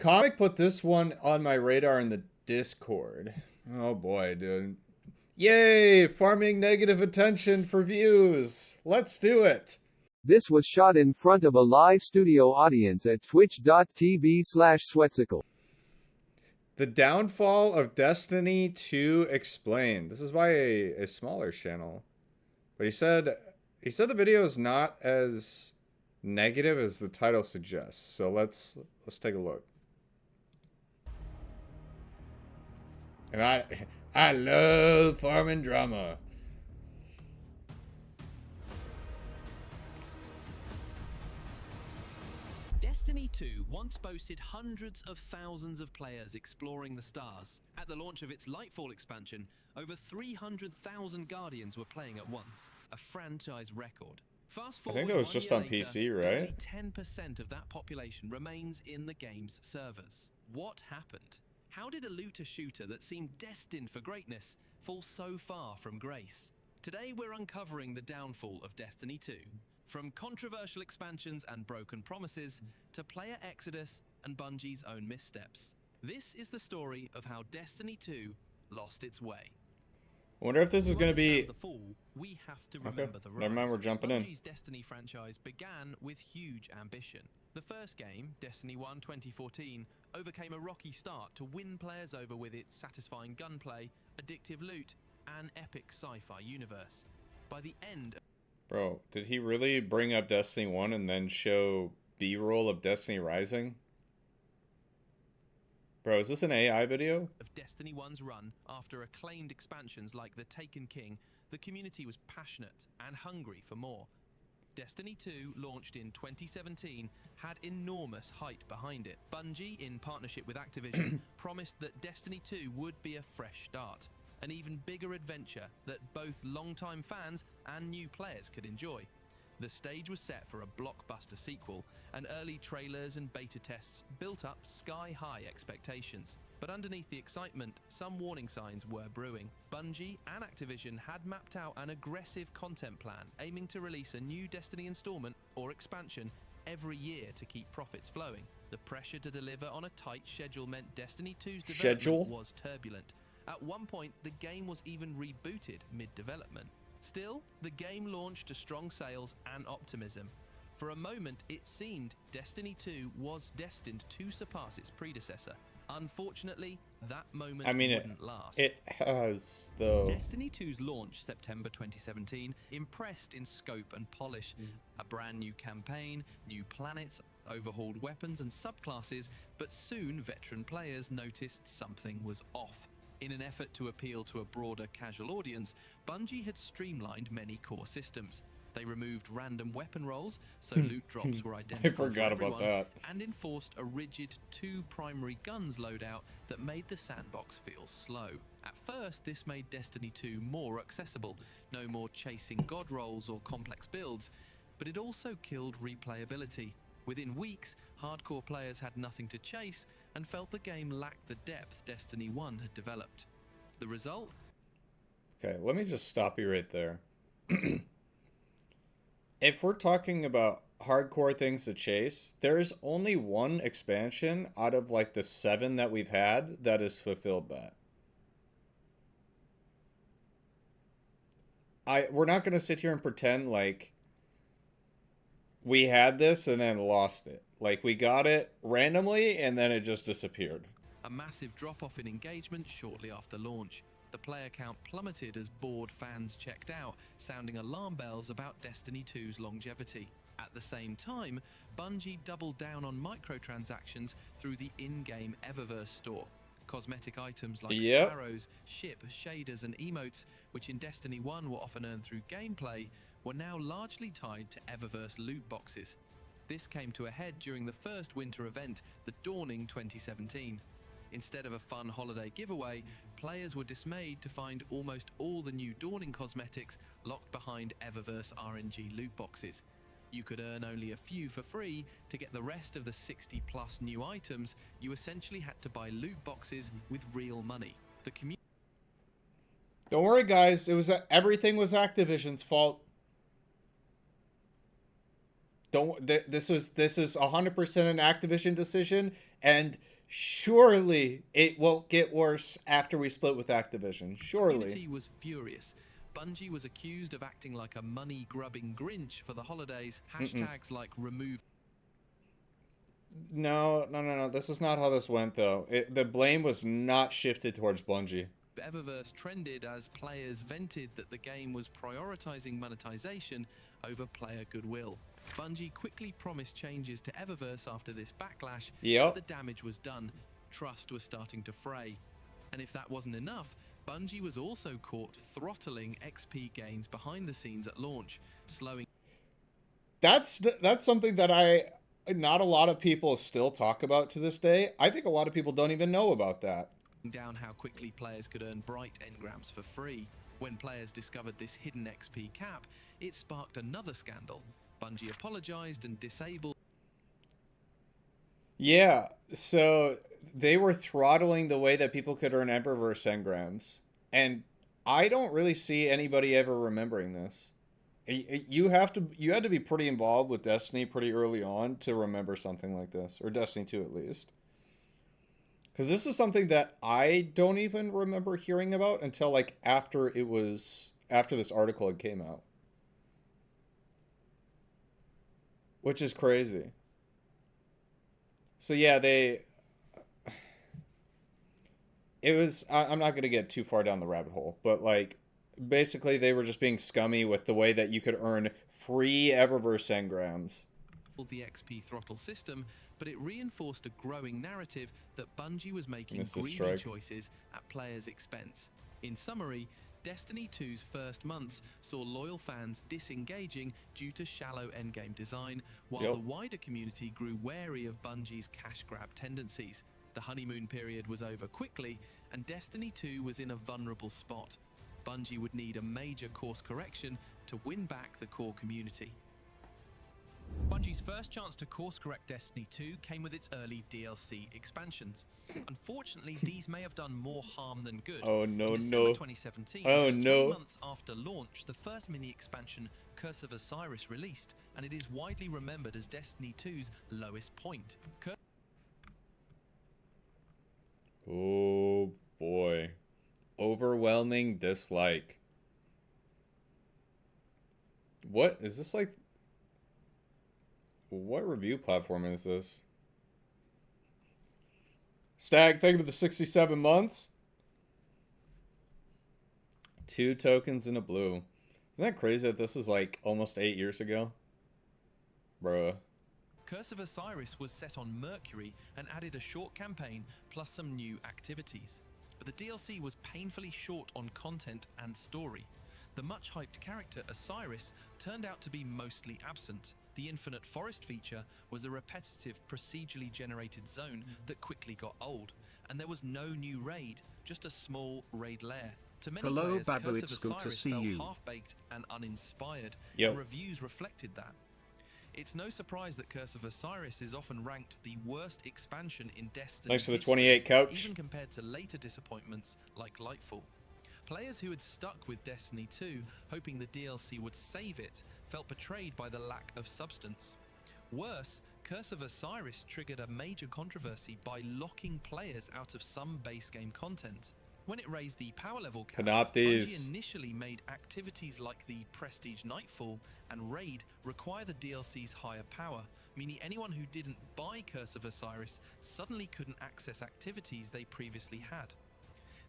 Comic put this one on my radar in the Discord. Oh boy, dude. Yay! Farming negative attention for views. Let's do it. This was shot in front of a live studio audience at twitch.tv/Sweatcicle. The downfall of Destiny 2 explained. This is by a smaller channel. But he said the video is not as negative as the title suggests. So let's take a look. And I love farming drama. Destiny 2 once boasted hundreds of thousands of players exploring the stars. At the launch of its Lightfall expansion, over 300,000 Guardians were playing at once, a franchise record. Fast forward, I think that was just on PC, right? Only 10% of that population remains in the game's servers. What happened? How did a looter-shooter that seemed destined for greatness fall so far from grace? Today we're uncovering the downfall of Destiny 2. From controversial expansions and broken promises, to player exodus and Bungie's own missteps. This is the story of how Destiny 2 lost its way. I wonder if this is going to be... The fall, we have to remember the rise. Never mind, we're jumping in. Bungie's Destiny franchise began with huge ambition. The first game, Destiny 1 2014, overcame a rocky start to win players over with its satisfying gunplay, addictive loot, and epic sci-fi universe. By the end... Bro, did he really bring up Destiny 1 and then show B-roll of Destiny Rising? Bro, is this an AI video? Of Destiny 1's run, after acclaimed expansions like the Taken King, the community was passionate and hungry for more. Destiny 2, launched in 2017, had enormous hype behind it. Bungie, in partnership with Activision, promised that Destiny 2 would be a fresh start, an even bigger adventure that both longtime fans and new players could enjoy. The stage was set for a blockbuster sequel, and early trailers and beta tests built up sky-high expectations. But underneath the excitement, some warning signs were brewing. Bungie and Activision had mapped out an aggressive content plan, aiming to release a new Destiny installment or expansion every year to keep profits flowing. The pressure to deliver on a tight schedule meant Destiny 2's development was turbulent. At one point, the game was even rebooted mid-development. Still, the game launched to strong sales and optimism. For a moment, it seemed Destiny 2 was destined to surpass its predecessor. Unfortunately, that moment wouldn't last. It has, though. Destiny 2's launch, September 2017, impressed in scope and polish. A brand new campaign, new planets, overhauled weapons and subclasses, but soon veteran players noticed something was off. In an effort to appeal to a broader casual audience, Bungie had streamlined many core systems. They removed random weapon rolls, so loot drops were identical for everyone, and enforced a rigid 2 primary guns loadout that made the sandbox feel slow. At first, this made Destiny 2 more accessible, no more chasing god rolls or complex builds, but it also killed replayability. Within weeks, hardcore players had nothing to chase and felt the game lacked the depth Destiny 1 had developed. The result? Okay, let me just stop you right there. If we're talking about hardcore things to chase, there's only one expansion out of like the 7 that we've had that has fulfilled that. We're not going to sit here and pretend like we had this and then lost it. Like, we got it randomly and then it just disappeared. A massive drop-off in engagement shortly after launch. The player count plummeted as bored fans checked out, sounding alarm bells about Destiny 2's longevity. At the same time, Bungie doubled down on microtransactions through the in-game Eververse store. Cosmetic items like sparrows, ship, shaders and emotes, which in Destiny 1 were often earned through gameplay, were now largely tied to Eververse loot boxes. This came to a head during the first winter event, the Dawning 2017. Instead of a fun holiday giveaway, players were dismayed to find almost all the new Dawning cosmetics locked behind Eververse RNG loot boxes. You could earn only a few for free. To get the rest of the 60 plus new items, you essentially had to buy loot boxes with real money. The community... Don't worry guys, everything was Activision's fault. This is 100% an Activision decision, and surely it won't get worse after we split with Activision. Surely. The community was furious. Bungie was accused of acting like a money-grubbing Grinch for the holidays. Hashtags like remove. No. This is not how this went, though. The blame was not shifted towards Bungie. Eververse trended as players vented that the game was prioritizing monetization over player goodwill. Bungie quickly promised changes to Eververse after this backlash, but the damage was done. Trust was starting to fray. And if that wasn't enough, Bungie was also caught throttling XP gains behind the scenes at launch, slowing. That's something that not a lot of people still talk about to this day. I think a lot of people don't even know about that. Down how quickly players could earn bright engrams for free. When players discovered this hidden XP cap, it sparked another scandal. Bungie apologized and disabled. Yeah, so they were throttling the way that people could earn Eververse engrams, and I don't really see anybody ever remembering this. You had to be pretty involved with Destiny pretty early on to remember something like this, or Destiny 2 at least. Because this is something that I don't even remember hearing about until like after this article had came out. Which is crazy. So yeah, I'm not going to get too far down the rabbit hole, but like basically they were just being scummy with the way that you could earn free Eververse engrams. The XP throttle system, but it reinforced a growing narrative that Bungie was making greedy choices at players' expense. In summary, Destiny 2's first months saw loyal fans disengaging due to shallow endgame design, while the wider community grew wary of Bungie's cash grab tendencies. The honeymoon period was over quickly, and Destiny 2 was in a vulnerable spot. Bungie would need a major course correction to win back the core community. Bungie's first chance to course-correct Destiny 2 came with its early DLC expansions. Unfortunately, these may have done more harm than good. Oh no, In December 2017, just 3 months after launch, the first mini-expansion, Curse of Osiris, released, and it is widely remembered as Destiny 2's lowest point. Oh boy. Overwhelming dislike. What is this like? What review platform is this? Stag, thank you for the 67 months. 2 tokens in a blue. Isn't that crazy that this is like almost 8 years ago? Bruh. Curse of Osiris was set on Mercury and added a short campaign plus some new activities. But the DLC was painfully short on content and story. The much-hyped character Osiris turned out to be mostly absent. The Infinite Forest feature was a repetitive, procedurally generated zone that quickly got old, and there was no new raid, just a small raid lair. To many players, Babu, Curse it's of good to Osiris see felt you. half-baked and uninspired, Yep. and reviews reflected that. It's no surprise that Curse of Osiris is often ranked the worst expansion in Destiny Thanks for the history, 28 couch. even compared to later disappointments like Lightfall. Players who had stuck with Destiny 2, hoping the DLC would save it, felt betrayed by the lack of substance. Worse, Curse of Osiris triggered a major controversy by locking players out of some base game content. When it raised the power level cap, Bungie initially made activities like the Prestige Nightfall and Raid require the DLC's higher power, meaning anyone who didn't buy Curse of Osiris suddenly couldn't access activities they previously had.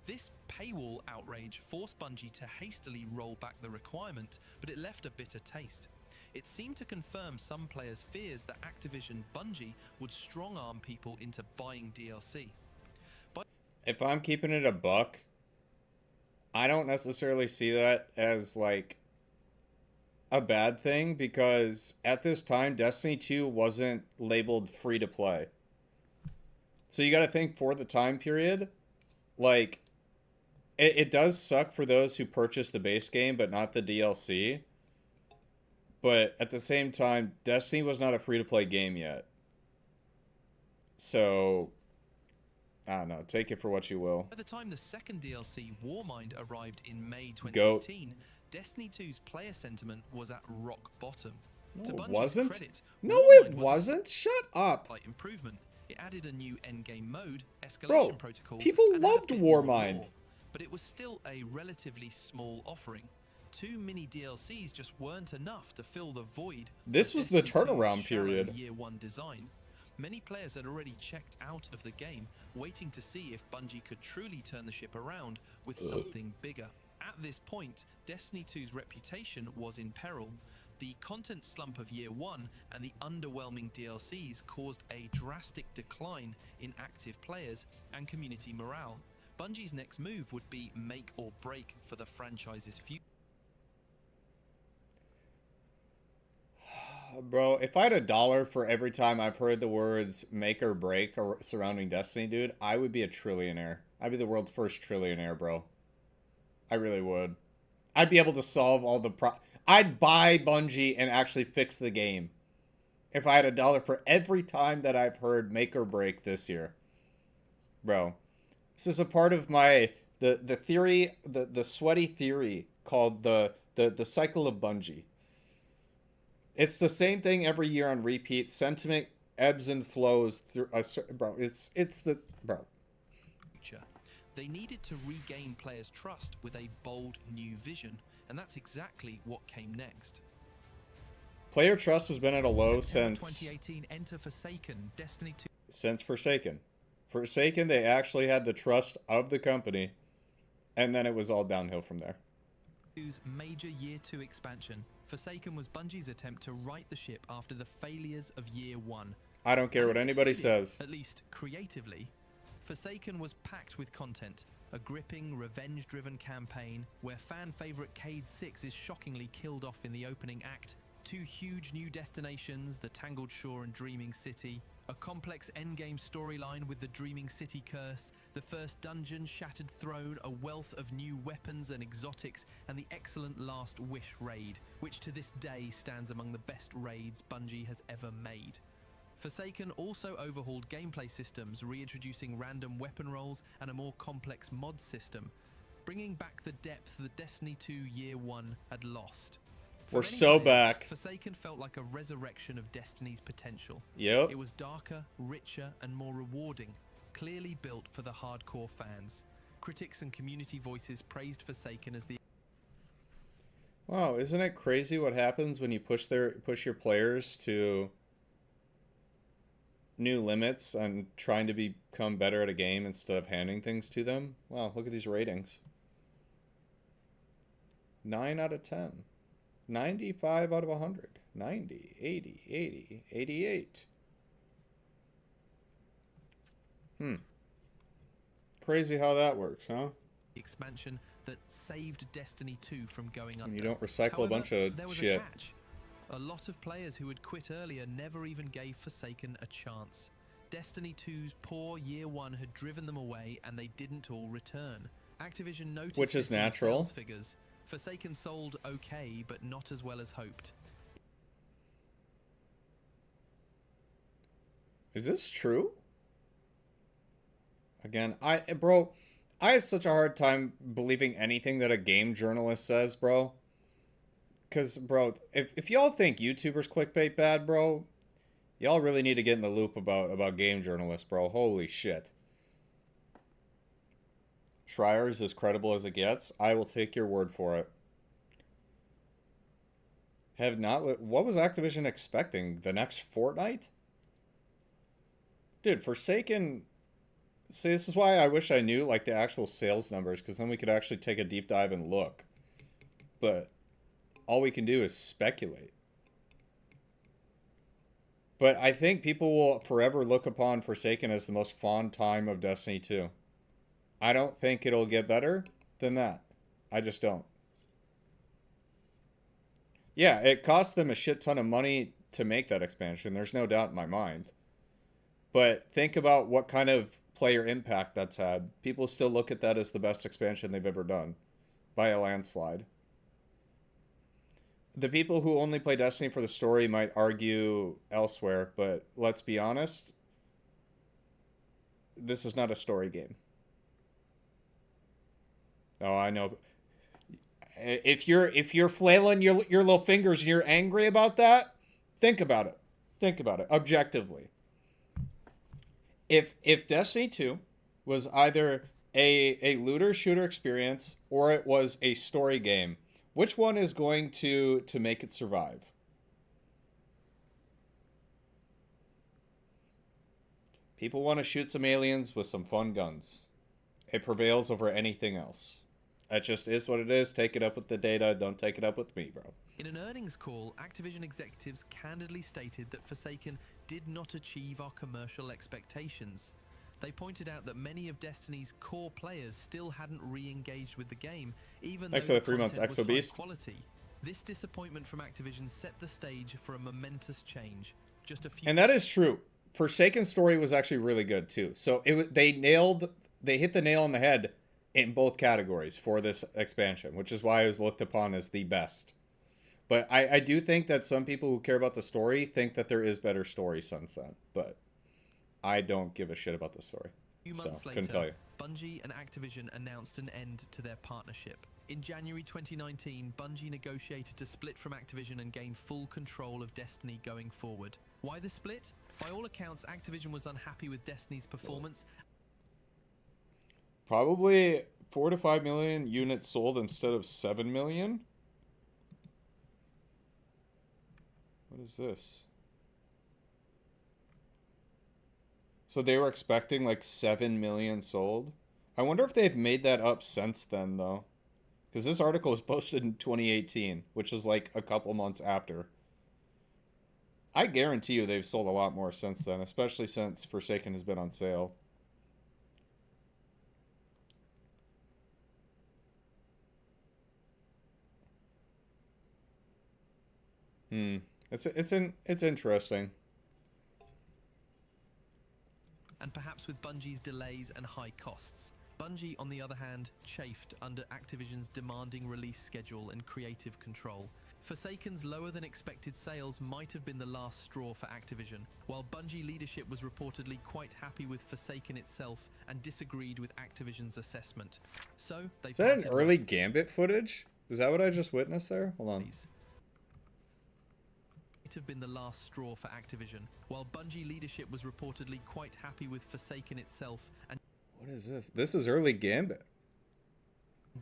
This paywall outrage forced Bungie to hastily roll back the requirement, but it left a bitter taste. It seemed to confirm some players' fears that Activision Bungie would strong-arm people into buying DLC. If I'm keeping it a buck, I don't necessarily see that as like a bad thing, because at this time Destiny 2 wasn't labeled free to play. So you got to think, for the time period, like it does suck for those who purchase the base game but not the DLC. But at the same time, Destiny was not a free to play game yet. So I don't know. Take it for what you will. By the time the second DLC, Warmind, arrived in May 2018, Destiny 2's player sentiment was at rock bottom. No, To it Bungie's wasn't. credit, No, Warmind it was a wasn't. Shut up. slight improvement. It added a new endgame mode, escalation Bro, protocol, people and had a loved bit more Warmind. lore, but it was still a relatively small offering. 2 mini DLCs just weren't enough to fill the void. This was the Destiny 2's turnaround shallow period. Year 1 design. Many players had already checked out of the game, waiting to see if Bungie could truly turn the ship around with something bigger. At this point, Destiny 2's reputation was in peril. The content slump of Year 1 and the underwhelming DLCs caused a drastic decline in active players and community morale. Bungie's next move would be make or break for the franchise's future. Bro, if I had $1 for every time I've heard the words make or break or surrounding Destiny, dude, I would be a trillionaire. I'd be the world's first trillionaire, bro. I really would. I'd be able to solve all the I'd buy Bungie and actually fix the game if I had $1 for every time that I've heard make or break this year. Bro, this is a part of my the theory, the sweaty theory called the cycle of Bungie. It's the same thing every year on repeat. Sentiment ebbs and flows through bro. It's the bro. They needed to regain players' trust with a bold new vision, and that's exactly what came next. Player trust has been at a low September since 2018. Enter Forsaken, Destiny 2. Since Forsaken. Forsaken, they actually had the trust of the company, and then it was all downhill from there. 2's major Year 2 expansion. Forsaken was Bungie's attempt to right the ship after the failures of Year 1. I don't care And what it anybody succeeded, says. at least creatively. Forsaken was packed with content, a gripping, revenge-driven campaign where fan-favorite Cade 6 is shockingly killed off in the opening act, 2 huge new destinations, the Tangled Shore and Dreaming City, a complex endgame storyline with the Dreaming City curse, the first dungeon, Shattered Throne, a wealth of new weapons and exotics, and the excellent Last Wish raid, which to this day stands among the best raids Bungie has ever made. Forsaken also overhauled gameplay systems, reintroducing random weapon rolls and a more complex mod system, bringing back the depth that Destiny 2 Year 1 had lost. For We're many so players, back. Forsaken felt like a resurrection of Destiny's potential. Yep. It was darker, richer, and more rewarding, clearly built for the hardcore fans. Critics and community voices praised Forsaken as the Wow, isn't it crazy what happens when you push your players to new limits and trying to become better at a game instead of handing things to them? Wow, look at these ratings. 9 out of 10. 95 out of 100. 90, 80, 80, 88. Crazy how that works, huh? expansion that saved Destiny 2 from going under. And you don't recycle However, a bunch of there was shit. a catch. A lot of players who had quit earlier never even gave Forsaken a chance. Destiny 2's poor Year 1 had driven them away and they didn't all return. Activision noticed Which is this in the natural. sales figures. Forsaken sold okay, but not as well as hoped. Is this true? Again, bro, I have such a hard time believing anything that a game journalist says, bro. Because, bro, if y'all think YouTubers clickbait bad, bro, y'all really need to get in the loop about game journalists, bro. Holy shit. Schreier is as credible as it gets. I will take your word for it. What was Activision expecting? The next Fortnite? Dude, Forsaken... See, this is why I wish I knew, like, the actual sales numbers, because then we could actually take a deep dive and look. But all we can do is speculate. But I think people will forever look upon Forsaken as the most fond time of Destiny 2. I don't think it'll get better than that. I just don't. Yeah, it cost them a shit ton of money to make that expansion. There's no doubt in my mind. But think about what kind of player impact that's had. People still look at that as the best expansion they've ever done. By a landslide. The people who only play Destiny for the story might argue elsewhere, but let's be honest. This is not a story game. Oh, I know. If you're flailing your little fingers and you're angry about that, think about it. Think about it objectively. If Destiny 2 was either a looter shooter experience or it was a story game, which one is going to make it survive? People want to shoot some aliens with some fun guns. It prevails over anything else. That just is what it is. Take it up with the data. Don't take it up with me, bro. In an earnings call, Activision executives candidly stated that Forsaken did not achieve our commercial expectations. They pointed out that many of Destiny's core players still hadn't re-engaged with the game, even Thanks though for the the 3 months, content was Exo high Beast. quality. This disappointment from Activision set the stage for a momentous change. Just a few. And that is true. Forsaken story was actually really good too. So they hit the nail on the head in both categories for this expansion, which is why it was looked upon as the best. But I do think that some people who care about the story think that there is better story since then. But I don't give a shit about the story. A few months couldn't tell you. Bungie and Activision announced an end to their partnership. In January 2019, Bungie negotiated to split from Activision and gain full control of Destiny going forward. Why the split? By all accounts, Activision was unhappy with Destiny's performance. Probably 4 to 5 million units sold instead of 7 million. What is this? So they were expecting like 7 million sold. I wonder if they've made that up since then, though. Because this article was posted in 2018, which is like a couple months after. I guarantee you they've sold a lot more since then, especially since Forsaken has been on sale. It's interesting. And perhaps with Bungie's delays and high costs. Bungie, on the other hand, chafed under Activision's demanding release schedule and creative control. Forsaken's lower-than-expected sales might have been the last straw for Activision, while Bungie leadership was reportedly quite happy with Forsaken itself and disagreed with Activision's assessment. So they Is that an early Gambit footage? Is that what I just witnessed there? Hold on. Have been the last straw for Activision, while Bungie leadership was reportedly quite happy with Forsaken itself and what is this? This is early Gambit.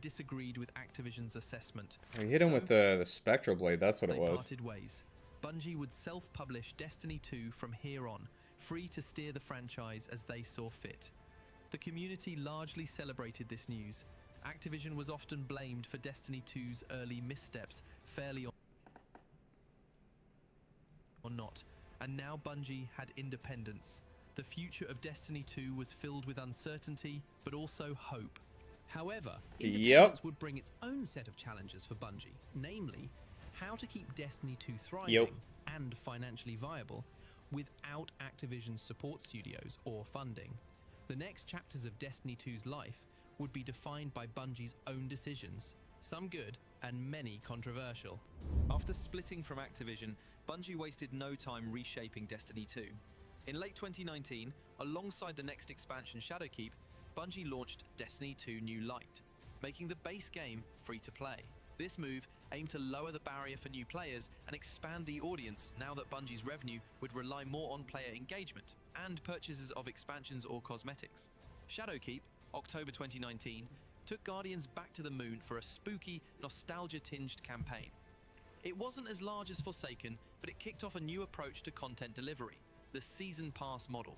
Disagreed with Activision's assessment. We hit him with the Spectral Blade, that's what it was. They parted ways. Bungie would self-publish Destiny 2 from here on, free to steer the franchise as they saw fit. The community largely celebrated this news. Activision was often blamed for Destiny 2's early missteps, fairly or not, and now Bungie had independence. The future of Destiny 2 was filled with uncertainty, but also hope. However, independence would bring its own set of challenges for Bungie, namely, how to keep Destiny 2 thriving and financially viable without Activision's support studios or funding. The next chapters of Destiny 2's life would be defined by Bungie's own decisions, some good and many controversial. After splitting from Activision, Bungie wasted no time reshaping Destiny 2. In late 2019, alongside the next expansion Shadowkeep, Bungie launched Destiny 2 New Light, making the base game free to play. This move aimed to lower the barrier for new players and expand the audience now that Bungie's revenue would rely more on player engagement and purchases of expansions or cosmetics. Shadowkeep, October 2019, took Guardians back to the moon for a spooky, nostalgia-tinged campaign. It wasn't as large as Forsaken, but it kicked off a new approach to content delivery, the Season Pass model.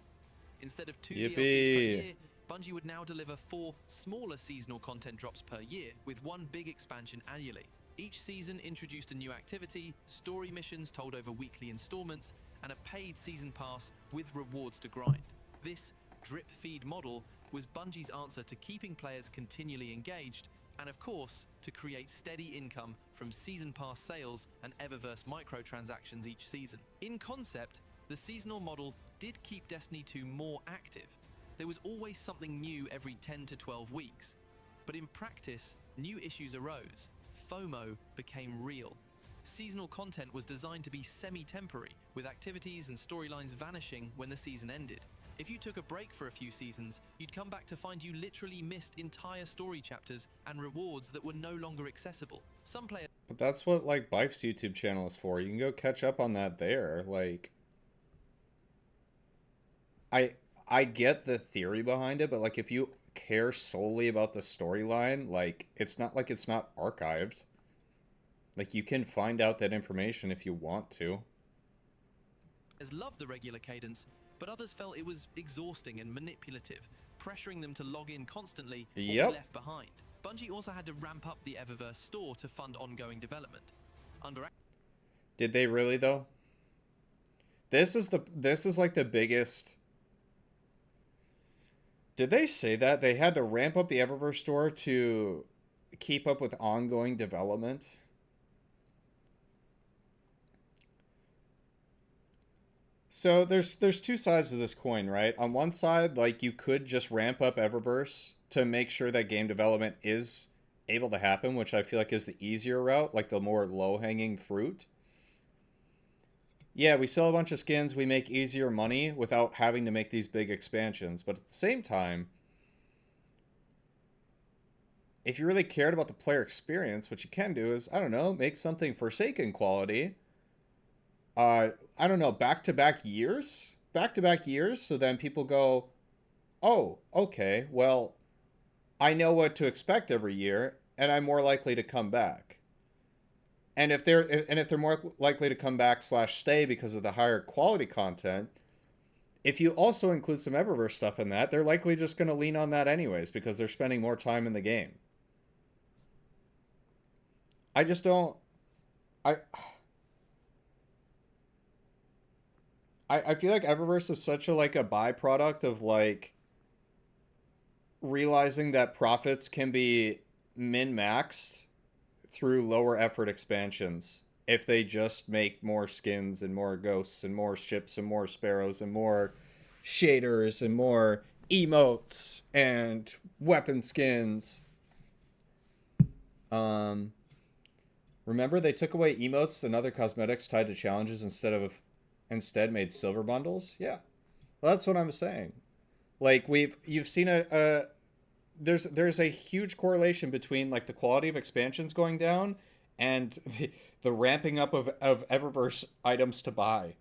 Instead of 2 DLCs per year, Bungie would now deliver 4 smaller seasonal content drops per year, with 1 big expansion annually. Each season introduced a new activity, story missions told over weekly installments, and a paid Season Pass with rewards to grind. This drip-feed model was Bungie's answer to keeping players continually engaged, and of course, to create steady income from Season Pass sales and Eververse microtransactions each season. In concept, the seasonal model did keep Destiny 2 more active. There was always something new every 10 to 12 weeks. But in practice, new issues arose. FOMO became real. Seasonal content was designed to be semi-temporary, with activities and storylines vanishing when the season ended. If you took a break for a few seasons, you'd come back to find you literally missed entire story chapters and rewards that were no longer accessible. Some players But that's what, like, Bife's YouTube channel is for. You can go catch up on that there. Like, I get the theory behind it, but, like, if you care solely about the storyline, like, it's not like it's not archived. Like, you can find out that information if you want to. Loved the regular cadence, but others felt it was exhausting and manipulative, pressuring them to log in constantly or be left behind. Bungie also had to ramp up the Eververse store to fund ongoing development. Did they really though? This is like the biggest. Did they say that they had to ramp up the Eververse store to keep up with ongoing development? So there's two sides to this coin, right? On one side, like, you could just ramp up Eververse to make sure that game development is able to happen, which I feel like is the easier route, like the more low-hanging fruit. Yeah, we sell a bunch of skins, we make easier money without having to make these big expansions. But at the same time, if you really cared about the player experience, what you can do is, I don't know, make something Forsaken quality. I don't know, back-to-back years? Back-to-back years, so then people go, oh, okay, well, I know what to expect every year, and I'm more likely to come back. And if they're more likely to come back / stay because of the higher quality content, if you also include some Eververse stuff in that, they're likely just going to lean on that anyways because they're spending more time in the game. I just don't... I feel like Eververse is such a, like, a byproduct of, like, realizing that profits can be min-maxed through lower effort expansions if they just make more skins and more ghosts and more ships and more sparrows and more shaders and more emotes and weapon skins. Remember they took away emotes and other cosmetics tied to challenges instead made silver bundles? Yeah. Well, that's what I'm saying. Like, you've seen there's a huge correlation between, like, the quality of expansions going down and the ramping up of Eververse items to buy.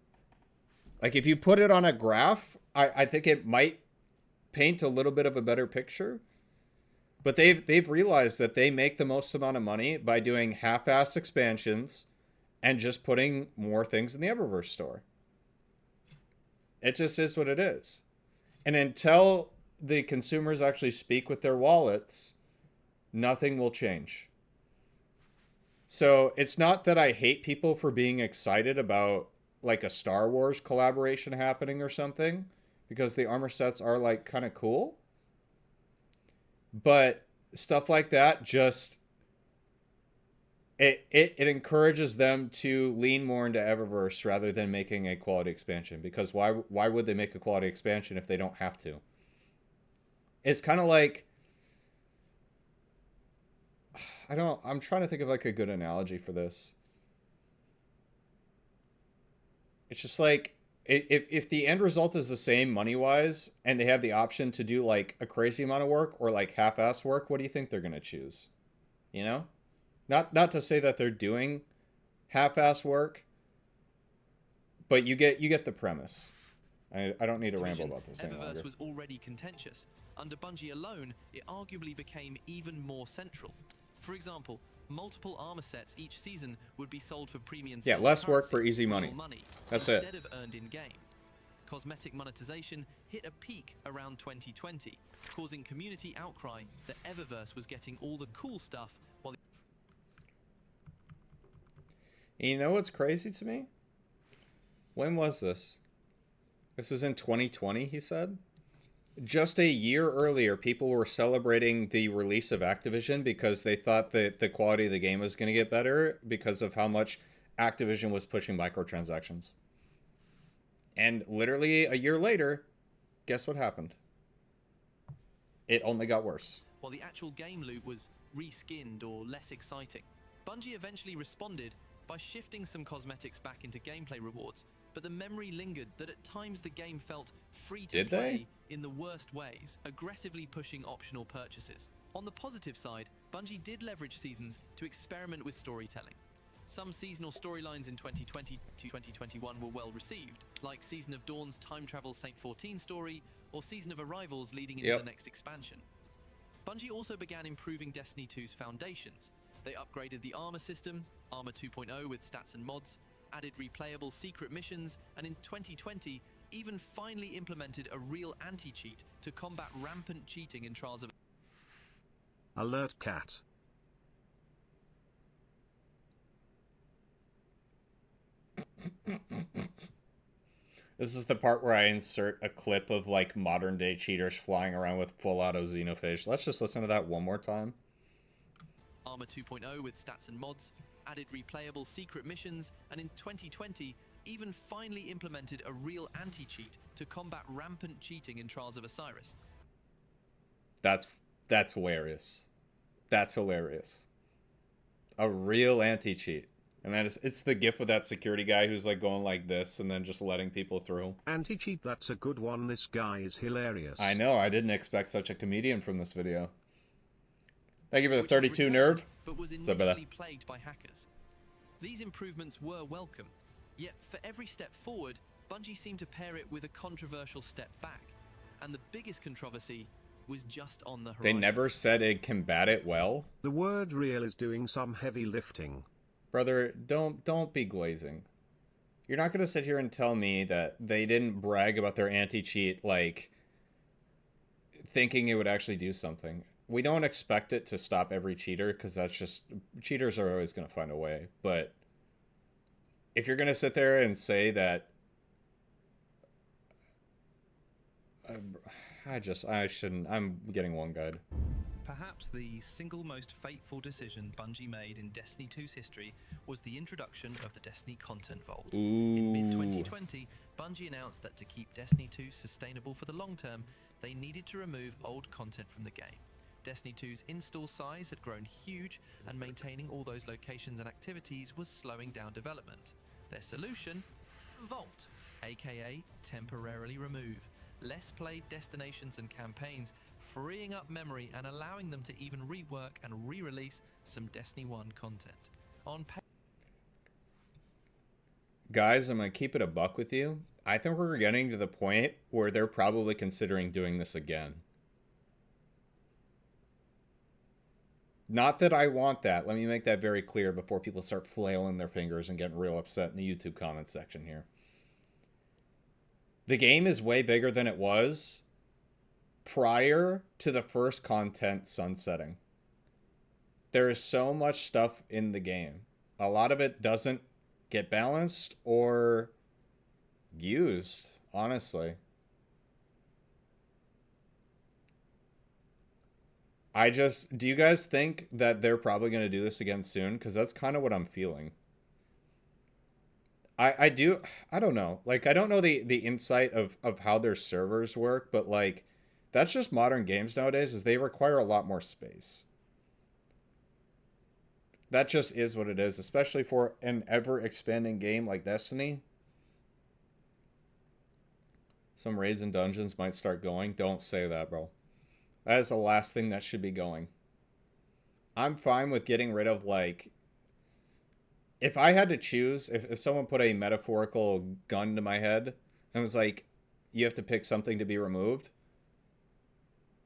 Like, if you put it on a graph, I think it might paint a little bit of a better picture. But they've realized that they make the most amount of money by doing half-ass expansions and just putting more things in the Eververse store. It just is what it is. And until the consumers actually speak with their wallets, nothing will change. So it's not that I hate people for being excited about, like, a Star Wars collaboration happening or something, because the armor sets are, like, kind of cool. But stuff like that just... It encourages them to lean more into Eververse rather than making a quality expansion. Because why would they make a quality expansion if they don't have to? It's kind of like... I'm trying to think of, like, a good analogy for this. It's just like, if the end result is the same money-wise, and they have the option to do, like, a crazy amount of work or, like, half-ass work, what do you think they're going to choose? You know? Not to say that they're doing half-ass work, but you get the premise. I don't need to ramble about this any longer. Eververse was already contentious. Under Bungie alone, it arguably became even more central. For example, multiple armor sets each season would be sold for premium. Yeah, less work for easy money. That's it. Instead of earned in game. Cosmetic monetization hit a peak around 2020, causing community outcry that Eververse was getting all the cool stuff while You know what's crazy to me? When was this? This is in 2020, he said? Just a year earlier, people were celebrating the release of Activision because they thought that the quality of the game was going to get better because of how much Activision was pushing microtransactions. And literally a year later, guess what happened? It only got worse. While the actual game loop was reskinned or less exciting, Bungie eventually responded by shifting some cosmetics back into gameplay rewards, but the memory lingered that at times the game felt free to play in the worst ways, aggressively pushing optional purchases. On the positive side, Bungie did leverage seasons to experiment with storytelling. Some seasonal storylines in 2020 to 2021 were well received, like Season of Dawn's time travel Saint 14 story, or Season of Arrivals leading into the next expansion. Bungie also began improving Destiny 2's foundations. They upgraded the armor system, Armor 2.0 with stats and mods, added replayable secret missions, and in 2020 even finally implemented a real anti-cheat to combat rampant cheating in Trials of... Alert cat. This is the part where I insert a clip of like modern day cheaters flying around with full auto xenophage. Let's just listen to that one more time. Armor 2.0 with stats and mods, added replayable secret missions, and in 2020 even finally implemented a real anti-cheat to combat rampant cheating in Trials of Osiris. That's hilarious. That's hilarious. A real anti-cheat. And that is, it's the gif of that security guy who's like going like this and then just letting people through. Anti-cheat, that's a good one. This guy is hilarious. I know, I didn't expect such a comedian from this video. Thank you for the 32 nerve. But was initially plagued by hackers. These improvements were welcome, yet for every step forward, Bungie seemed to pair it with a controversial step back. And the biggest controversy was just on the horizon. They never said it combat it well. The word real is doing some heavy lifting. Brother, don't be glazing. You're not going to sit here and tell me that they didn't brag about their anti-cheat, like, thinking it would actually do something. We don't expect it to stop every cheater, because that's just... Cheaters are always going to find a way. But if you're going to sit there and say that... I shouldn't... I'm getting one guide. Perhaps the single most fateful decision Bungie made in Destiny 2's history was the introduction of the Destiny Content Vault. Ooh. In mid-2020, Bungie announced that to keep Destiny 2 sustainable for the long term, they needed to remove old content from the game. Destiny 2's install size had grown huge, and maintaining all those locations and activities was slowing down development. Their solution? Vault, aka temporarily remove. Less played destinations and campaigns, freeing up memory and allowing them to even rework and re-release some Destiny 1 content. Guys, I'm going to keep it a buck with you. I think we're getting to the point where they're probably considering doing this again. Not that I want that. Let me make that very clear before people start flailing their fingers and getting real upset in the YouTube comment section here. The game is way bigger than it was prior to the first content sunsetting. There is so much stuff in the game. A lot of it doesn't get balanced or used, honestly. Do you guys think that they're probably going to do this again soon? Because that's kind of what I'm feeling. I don't know. Like, I don't know the insight of how their servers work, but like, that's just modern games nowadays, is they require a lot more space. That just is what it is, especially for an ever-expanding game like Destiny. Some raids and dungeons might start going. Don't say that, bro. That is the last thing that should be going. I'm fine with getting rid of, like... If I had to choose, if someone put a metaphorical gun to my head and was like, you have to pick something to be removed.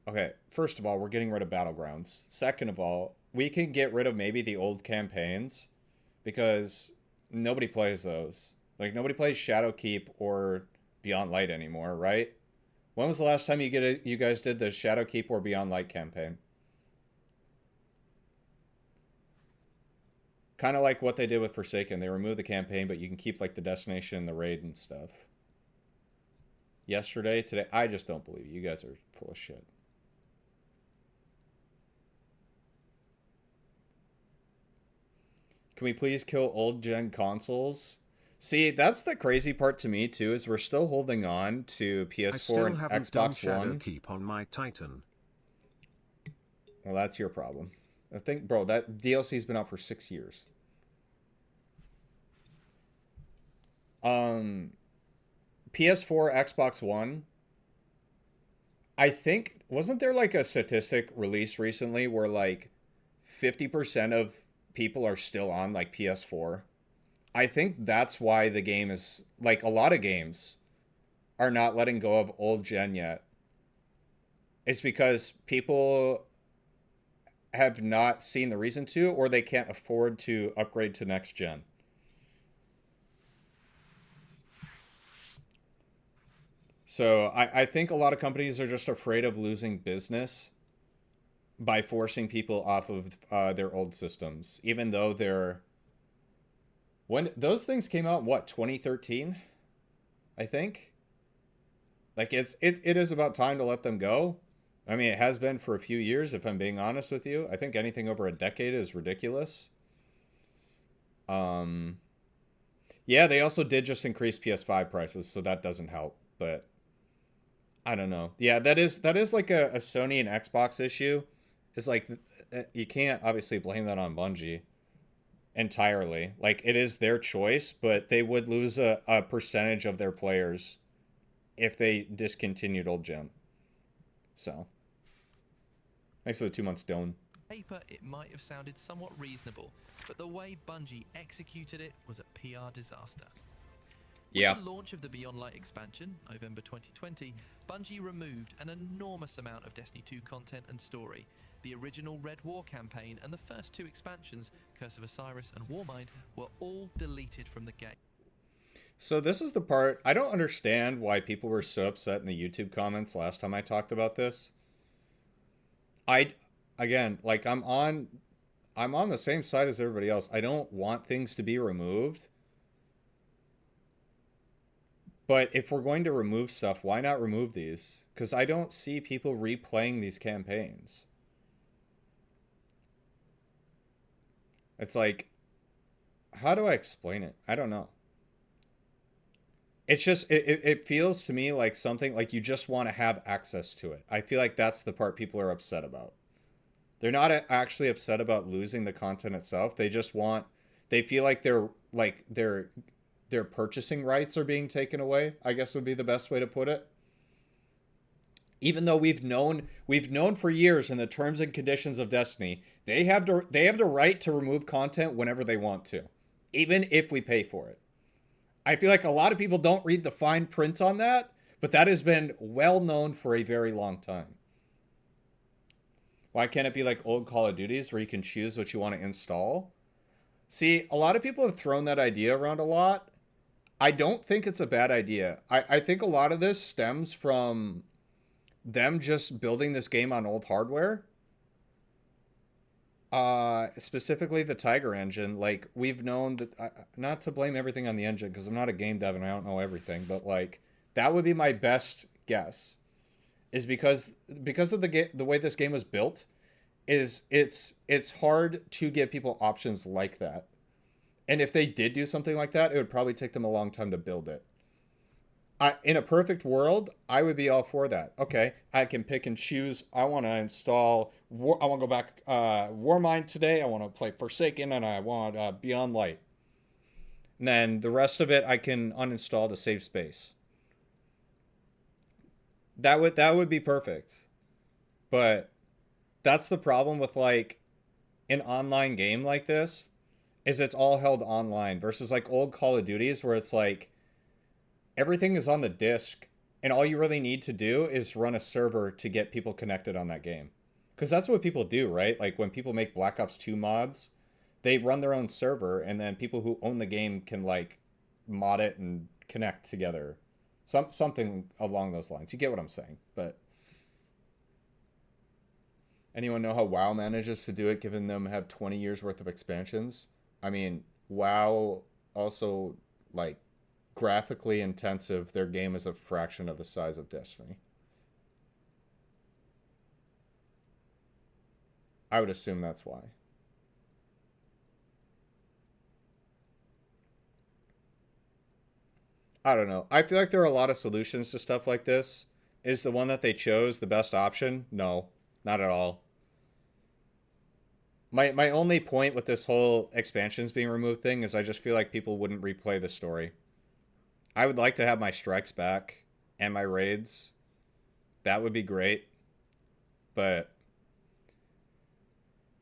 Okay, first of all, we're getting rid of Battlegrounds. Second of all, we can get rid of maybe the old campaigns because nobody plays those. Like, nobody plays Shadowkeep or Beyond Light anymore, right? When was the last time you guys did the Shadowkeep or Beyond Light campaign? Kind of like what they did with Forsaken. They removed the campaign, but you can keep like the destination and the raid and stuff. Yesterday, today, I just don't believe you. You guys are full of shit. Can we please kill old gen consoles? See, that's the crazy part to me too, is we're still holding on to PS4 and Xbox One. Shadowkeep on my Titan. Well, that's your problem. I think, bro, that DLC's been out for 6 years. PS4, Xbox One. I think, wasn't there like a statistic released recently where like 50% of people are still on like PS4. I think that's why the game is like a lot of games are not letting go of old gen yet. It's because people have not seen the reason to, or they can't afford to upgrade to next gen. So I think a lot of companies are just afraid of losing business by forcing people off of their old systems, even though they're... When those things came out, what, 2013? I think. Like it is about time to let them go. I mean, it has been for a few years, if I'm being honest with you. I think anything over a decade is ridiculous. Yeah, they also did just increase PS5 prices, so that doesn't help. But I don't know. Yeah, that is like a Sony and Xbox issue. It's like you can't obviously blame that on Bungie entirely. Like it is their choice, but they would lose a percentage of their players if they discontinued old gen. So thanks for the 2 months, Dylan. Paper, it might have sounded somewhat reasonable, but the way Bungie executed it was a PR disaster. Yeah. With the launch of the Beyond Light expansion, November 2020, Bungie removed an enormous amount of Destiny 2 content and story. The original Red War campaign and the first 2 expansions, Curse of Osiris and Warmind, were all deleted from the game. So this is the part, I don't understand why people were so upset in the YouTube comments last time I talked about this. Again, like I'm on the same side as everybody else. I don't want things to be removed. But if we're going to remove stuff, why not remove these? Because I don't see people replaying these campaigns. It's like, how do I explain it? I don't know. It's just, it feels to me like something like you just want to have access to it. I feel like that's the part people are upset about. They're not actually upset about losing the content itself. They just want, they feel like their purchasing rights are being taken away, I guess would be the best way to put it. Even though we've known for years in the terms and conditions of Destiny, they have the right to remove content whenever they want to, even if we pay for it. I feel like a lot of people don't read the fine print on that, but that has been well known for a very long time. Why can't it be like old Call of Duties where you can choose what you want to install? See, a lot of people have thrown that idea around a lot. I don't think it's a bad idea. I think a lot of this stems from them just building this game on old hardware. Specifically the Tiger engine. Like, we've known that, not to blame everything on the engine, because I'm not a game dev and I don't know everything, but like, that would be my best guess. Is because of the way this game was built, is it's hard to give people options like that. And if they did do something like that, it would probably take them a long time to build it. In a perfect world, I would be all for that. Okay, I can pick and choose. I want to install... I want to go back Warmind today. I want to play Forsaken, and I want Beyond Light. And then the rest of it, I can uninstall to save space. That would be perfect. But that's the problem with like an online game like this, is it's all held online versus like old Call of Duties where it's like everything is on the disc and all you really need to do is run a server to get people connected on that game. Because that's what people do, right? Like when people make Black Ops 2 mods, they run their own server and then people who own the game can like mod it and connect together. Something along those lines. You get what I'm saying. But anyone know how WoW manages to do it, given them have 20 years worth of expansions? I mean, WoW also, like, graphically intensive. Their game is a fraction of the size of Destiny. I would assume that's why. I don't know. I feel like there are a lot of solutions to stuff like this. Is the one that they chose the best option? No, not at all. My only point with this whole expansions being removed thing is I just feel like people wouldn't replay the story. I would like to have my strikes back and my raids. That would be great. But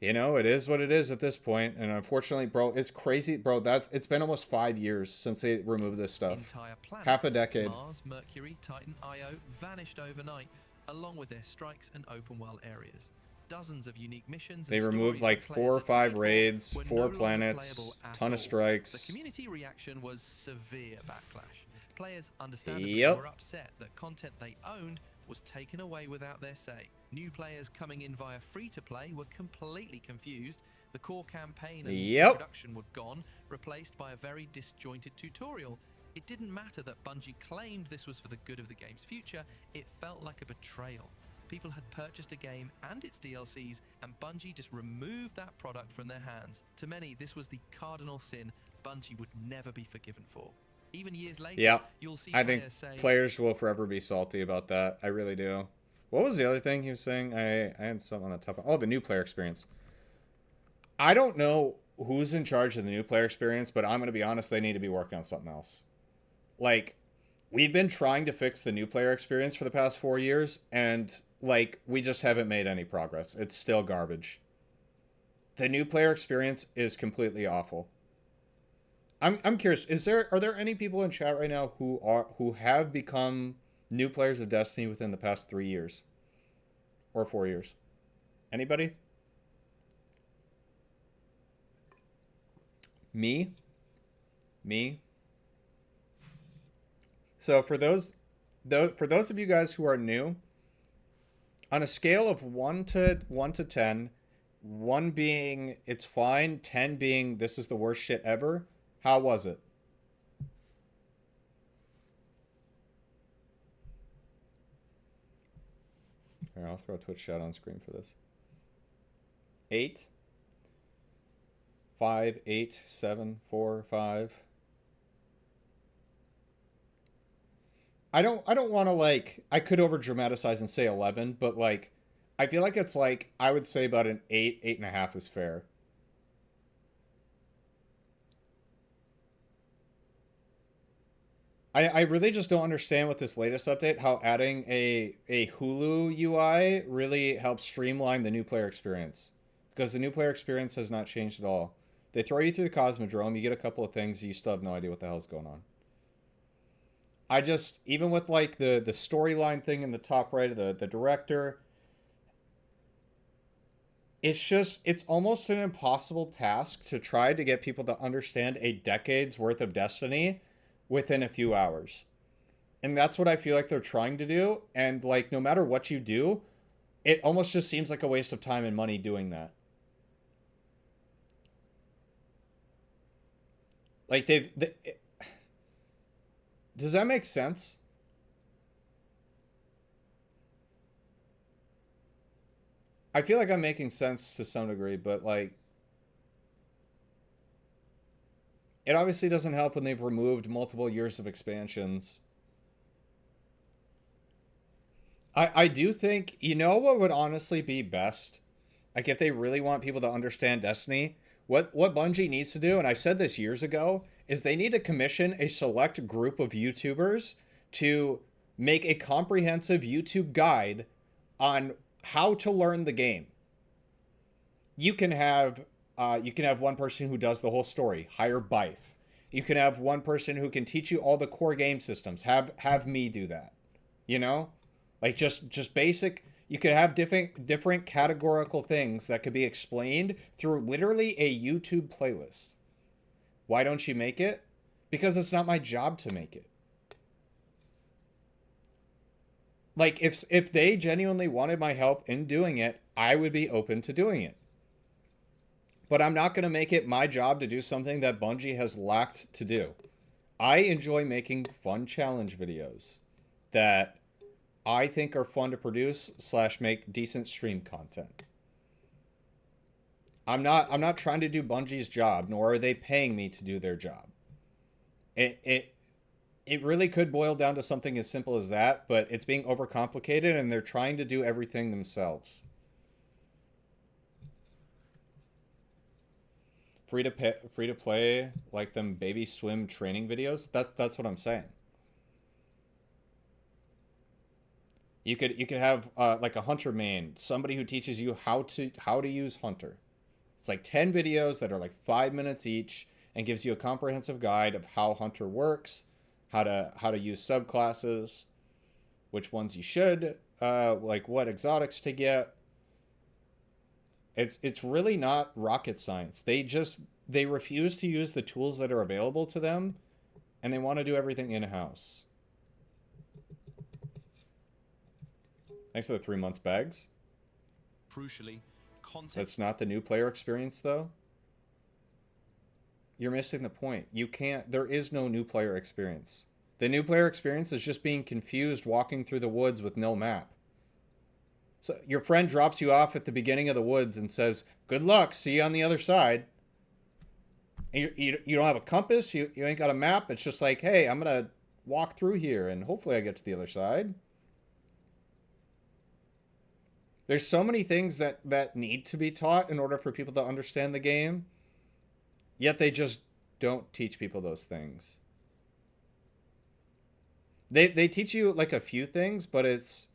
You know, it is what it is at this point, and unfortunately, bro, it's crazy, bro. It's been almost 5 years since they removed this stuff. Entire planets, Half a decade. Mars, Mercury, Titan, Io, vanished overnight, along with their strikes and open world areas. Dozens of unique missions. They and removed like 4 or 5 raids, 4 planets, ton of strikes. The community reaction was severe backlash. Players understandably were upset that content they owned was taken away without their say. New players coming in via free-to-play were completely confused. The core campaign and introduction were gone, replaced by a very disjointed tutorial. It didn't matter that Bungie claimed this was for the good of the game's future, it felt like a betrayal. People had purchased a game and its DLCs, and Bungie just removed that product from their hands. To many, this was the cardinal sin Bungie would never be forgiven for. Even years later, you'll see players say... I think players will forever be salty about that. I really do. What was the other thing he was saying? I had something on the top. Oh, the new player experience. I don't know who's in charge of the new player experience, but I'm going to be honest, they need to be working on something else. Like, we've been trying to fix the new player experience for the past 4 years, and, like, we just haven't made any progress. It's still garbage. The new player experience is completely awful. I'm curious, are there any people in chat right now who have become new players of Destiny within the past 3 years? Or 4 years? Anybody? Me? So for those of you guys who are new, on a scale of 1 to 10, 1 being it's fine, 10 being this is the worst shit ever, how was it? Here, I'll throw a Twitch chat on screen for this. 8, 5, 8, 7, 4, 5. I don't want to, like, I could over dramatize and say 11, but, like, I feel like it's like, I would say about an 8, 8.5 is fair. I really just don't understand with this latest update how adding a Hulu UI really helps streamline the new player experience. Because the new player experience has not changed at all. They throw you through the Cosmodrome, you get a couple of things, you still have no idea what the hell's going on. I just, even with like the storyline thing in the top right of the director, it's almost an impossible task to try to get people to understand a decade's worth of Destiny within a few hours. And that's what I feel like they're trying to do. And like, no matter what you do, it almost just seems like a waste of time and money doing that. Like does that make sense? I feel like I'm making sense to some degree, but like, it obviously doesn't help when they've removed multiple years of expansions. I do think, you know what would honestly be best? Like, if they really want people to understand Destiny, what Bungie needs to do, and I said this years ago, is they need to commission a select group of YouTubers to make a comprehensive YouTube guide on how to learn the game. You can have one person who does the whole story. Hire Bife. You can have one person who can teach you all the core game systems. Have me do that. You know, like just basic. You could have different categorical things that could be explained through literally a YouTube playlist. Why don't you make it? Because it's not my job to make it. Like, if they genuinely wanted my help in doing it, I would be open to doing it. But I'm not going to make it my job to do something that Bungie has lacked to do. I enjoy making fun challenge videos that I think are fun to produce / make decent stream content. I'm not trying to do Bungie's job, nor are they paying me to do their job. It really could boil down to something as simple as that, but it's being overcomplicated and they're trying to do everything themselves. Free to play like them baby swim training videos. That's what I'm saying. You could have like a hunter main, somebody who teaches you how to use hunter. It's like 10 videos that are like 5 minutes each and gives you a comprehensive guide of how Hunter works, how to use subclasses, which ones you should, like what exotics to get. It's really not rocket science. They refuse to use the tools that are available to them, and they want to do everything in-house. Thanks for the 3 months, Bags. Crucially, content... That's not the new player experience, though. You're missing the point. You can't... There is no new player experience. The new player experience is just being confused walking through the woods with no map. So your friend drops you off at the beginning of the woods and says, good luck, see you on the other side. And you don't have a compass, you ain't got a map. It's just like, hey, I'm going to walk through here and hopefully I get to the other side. There's so many things that need to be taught in order for people to understand the game, yet they just don't teach people those things. They teach you like a few things, but it's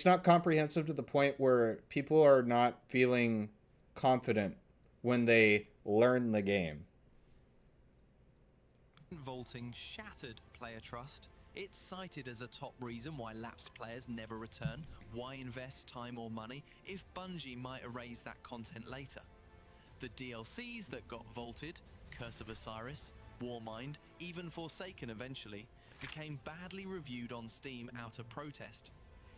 not comprehensive to the point where people are not feeling confident when they learn the game. Vaulting shattered player trust. It's cited as a top reason why lapsed players never return. Why invest time or money if Bungie might erase that content later? The DLCs that got vaulted, Curse of Osiris, Warmind, even Forsaken eventually, became badly reviewed on Steam out of protest.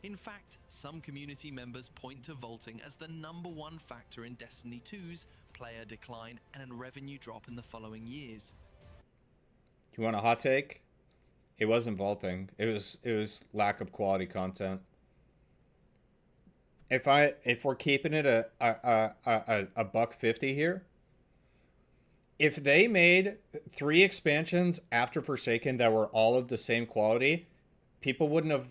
In fact, some community members point to vaulting as the #1 factor in Destiny 2's player decline and revenue drop in the following years. You want a hot take? It wasn't vaulting. It was lack of quality content. If we're keeping it a $1.50 here, if they made 3 expansions after Forsaken that were all of the same quality, people wouldn't have.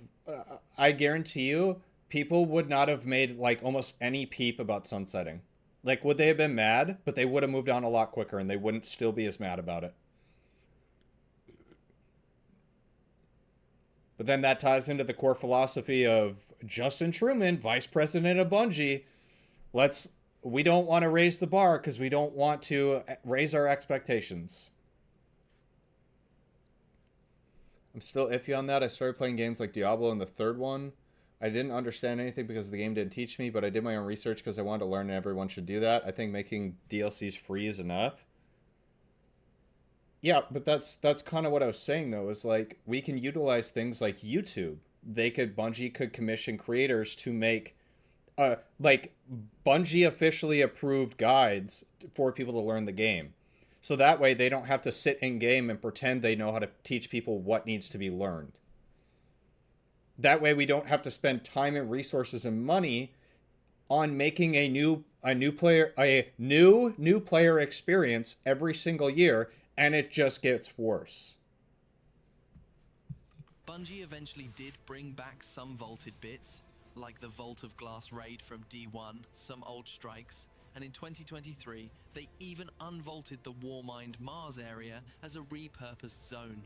I guarantee you, people would not have made like almost any peep about sunsetting. Like, would they have been mad? But they would have moved on a lot quicker, and they wouldn't still be as mad about it. But then that ties into the core philosophy of Justin Truman, vice president of Bungie. We don't want to raise the bar because we don't want to raise our expectations. I'm still iffy on that. I started playing games like Diablo and the third one. I didn't understand anything because the game didn't teach me, but I did my own research because I wanted to learn and everyone should do that. I think making DLCs free is enough. Yeah, but that's kind of what I was saying, though, is like we can utilize things like YouTube. Bungie could commission creators to make like Bungie officially approved guides for people to learn the game. So that way they don't have to sit in game and pretend they know how to teach people what needs to be learned. That way we don't have to spend time and resources and money on making a new player experience every single year, and it just gets worse. Bungie eventually did bring back some vaulted bits, like the Vault of Glass raid from D1, some old strikes, and in 2023 they even unvaulted the Warmind Mars area as a repurposed zone.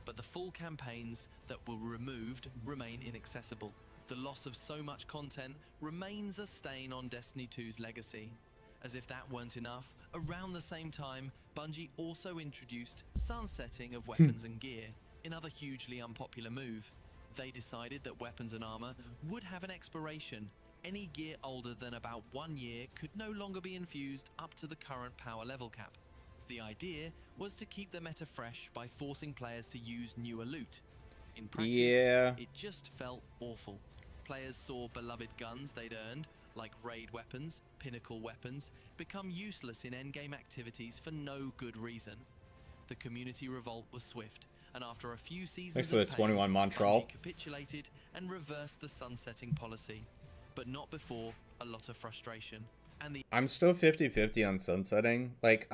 But the full campaigns that were removed remain inaccessible. The loss of so much content remains a stain on Destiny 2's legacy. As if that weren't enough, around the same time, Bungie also introduced sunsetting of weapons and gear, another hugely unpopular move. They decided that weapons and armor would have an expiration. Any gear older than about 1 year could no longer be infused up to the current power level cap. The idea was to keep the meta fresh by forcing players to use newer loot. In practice, it just felt awful. Players saw beloved guns they'd earned, like raid weapons, pinnacle weapons, become useless in endgame activities for no good reason. The community revolt was swift, and after a few seasons of pain, 21 Montreal Bungie capitulated and reversed the sunsetting policy, but not before a lot of frustration. And I'm still 50-50 on sunsetting. Like,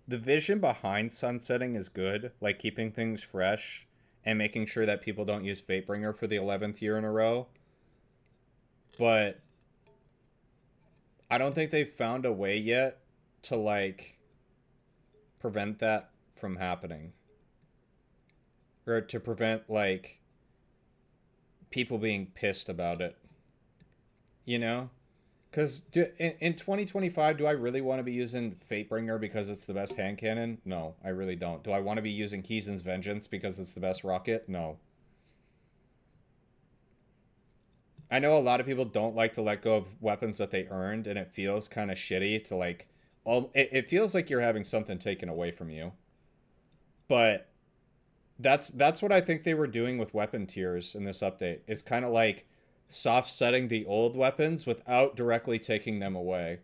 the vision behind sunsetting is good, like keeping things fresh and making sure that people don't use Fatebringer for the 11th year in a row. But I don't think they've found a way yet to, like, prevent that from happening. Or to prevent, like, people being pissed about it. You know? Because in 2025, do I really want to be using Fatebringer because it's the best hand cannon? No, I really don't. Do I want to be using Keezen's Vengeance because it's the best rocket? No. I know a lot of people don't like to let go of weapons that they earned, and it feels kind of shitty to like... It feels like you're having something taken away from you. But that's what I think they were doing with weapon tiers in this update. It's kind of like soft setting the old weapons without directly taking them away.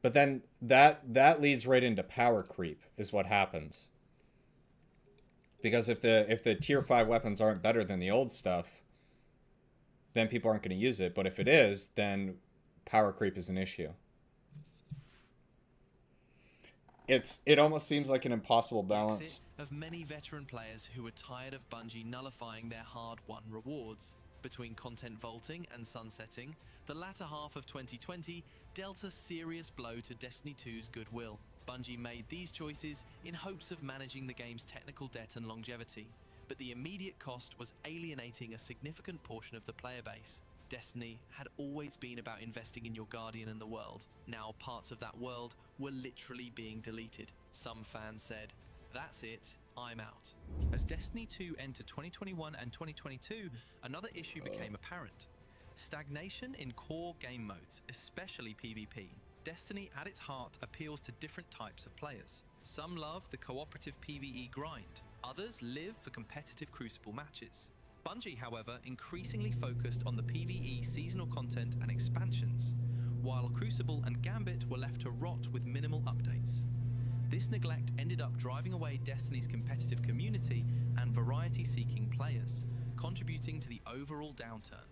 But then that leads right into power creep is what happens. Because if the tier 5 weapons aren't better than the old stuff, then people aren't going to use it. But if it is, then power creep is an issue. It almost seems like an impossible balance. Exit of many veteran players who were tired of Bungie nullifying their hard-won rewards. Between content vaulting and sunsetting, the latter half of 2020 dealt a serious blow to Destiny 2's goodwill. Bungie made these choices in hopes of managing the game's technical debt and longevity, but the immediate cost was alienating a significant portion of the player base. Destiny had always been about investing in your Guardian and the world. Now parts of that world were literally being deleted. Some fans said, "That's it, I'm out." As Destiny 2 entered 2021 and 2022, another issue became apparent. Stagnation in core game modes, especially PvP. Destiny at its heart appeals to different types of players. Some love the cooperative PvE grind, others live for competitive Crucible matches. Bungie, however, increasingly focused on the PvE seasonal content and expansions, while Crucible and Gambit were left to rot with minimal updates. This neglect ended up driving away Destiny's competitive community and variety-seeking players, contributing to the overall downturn.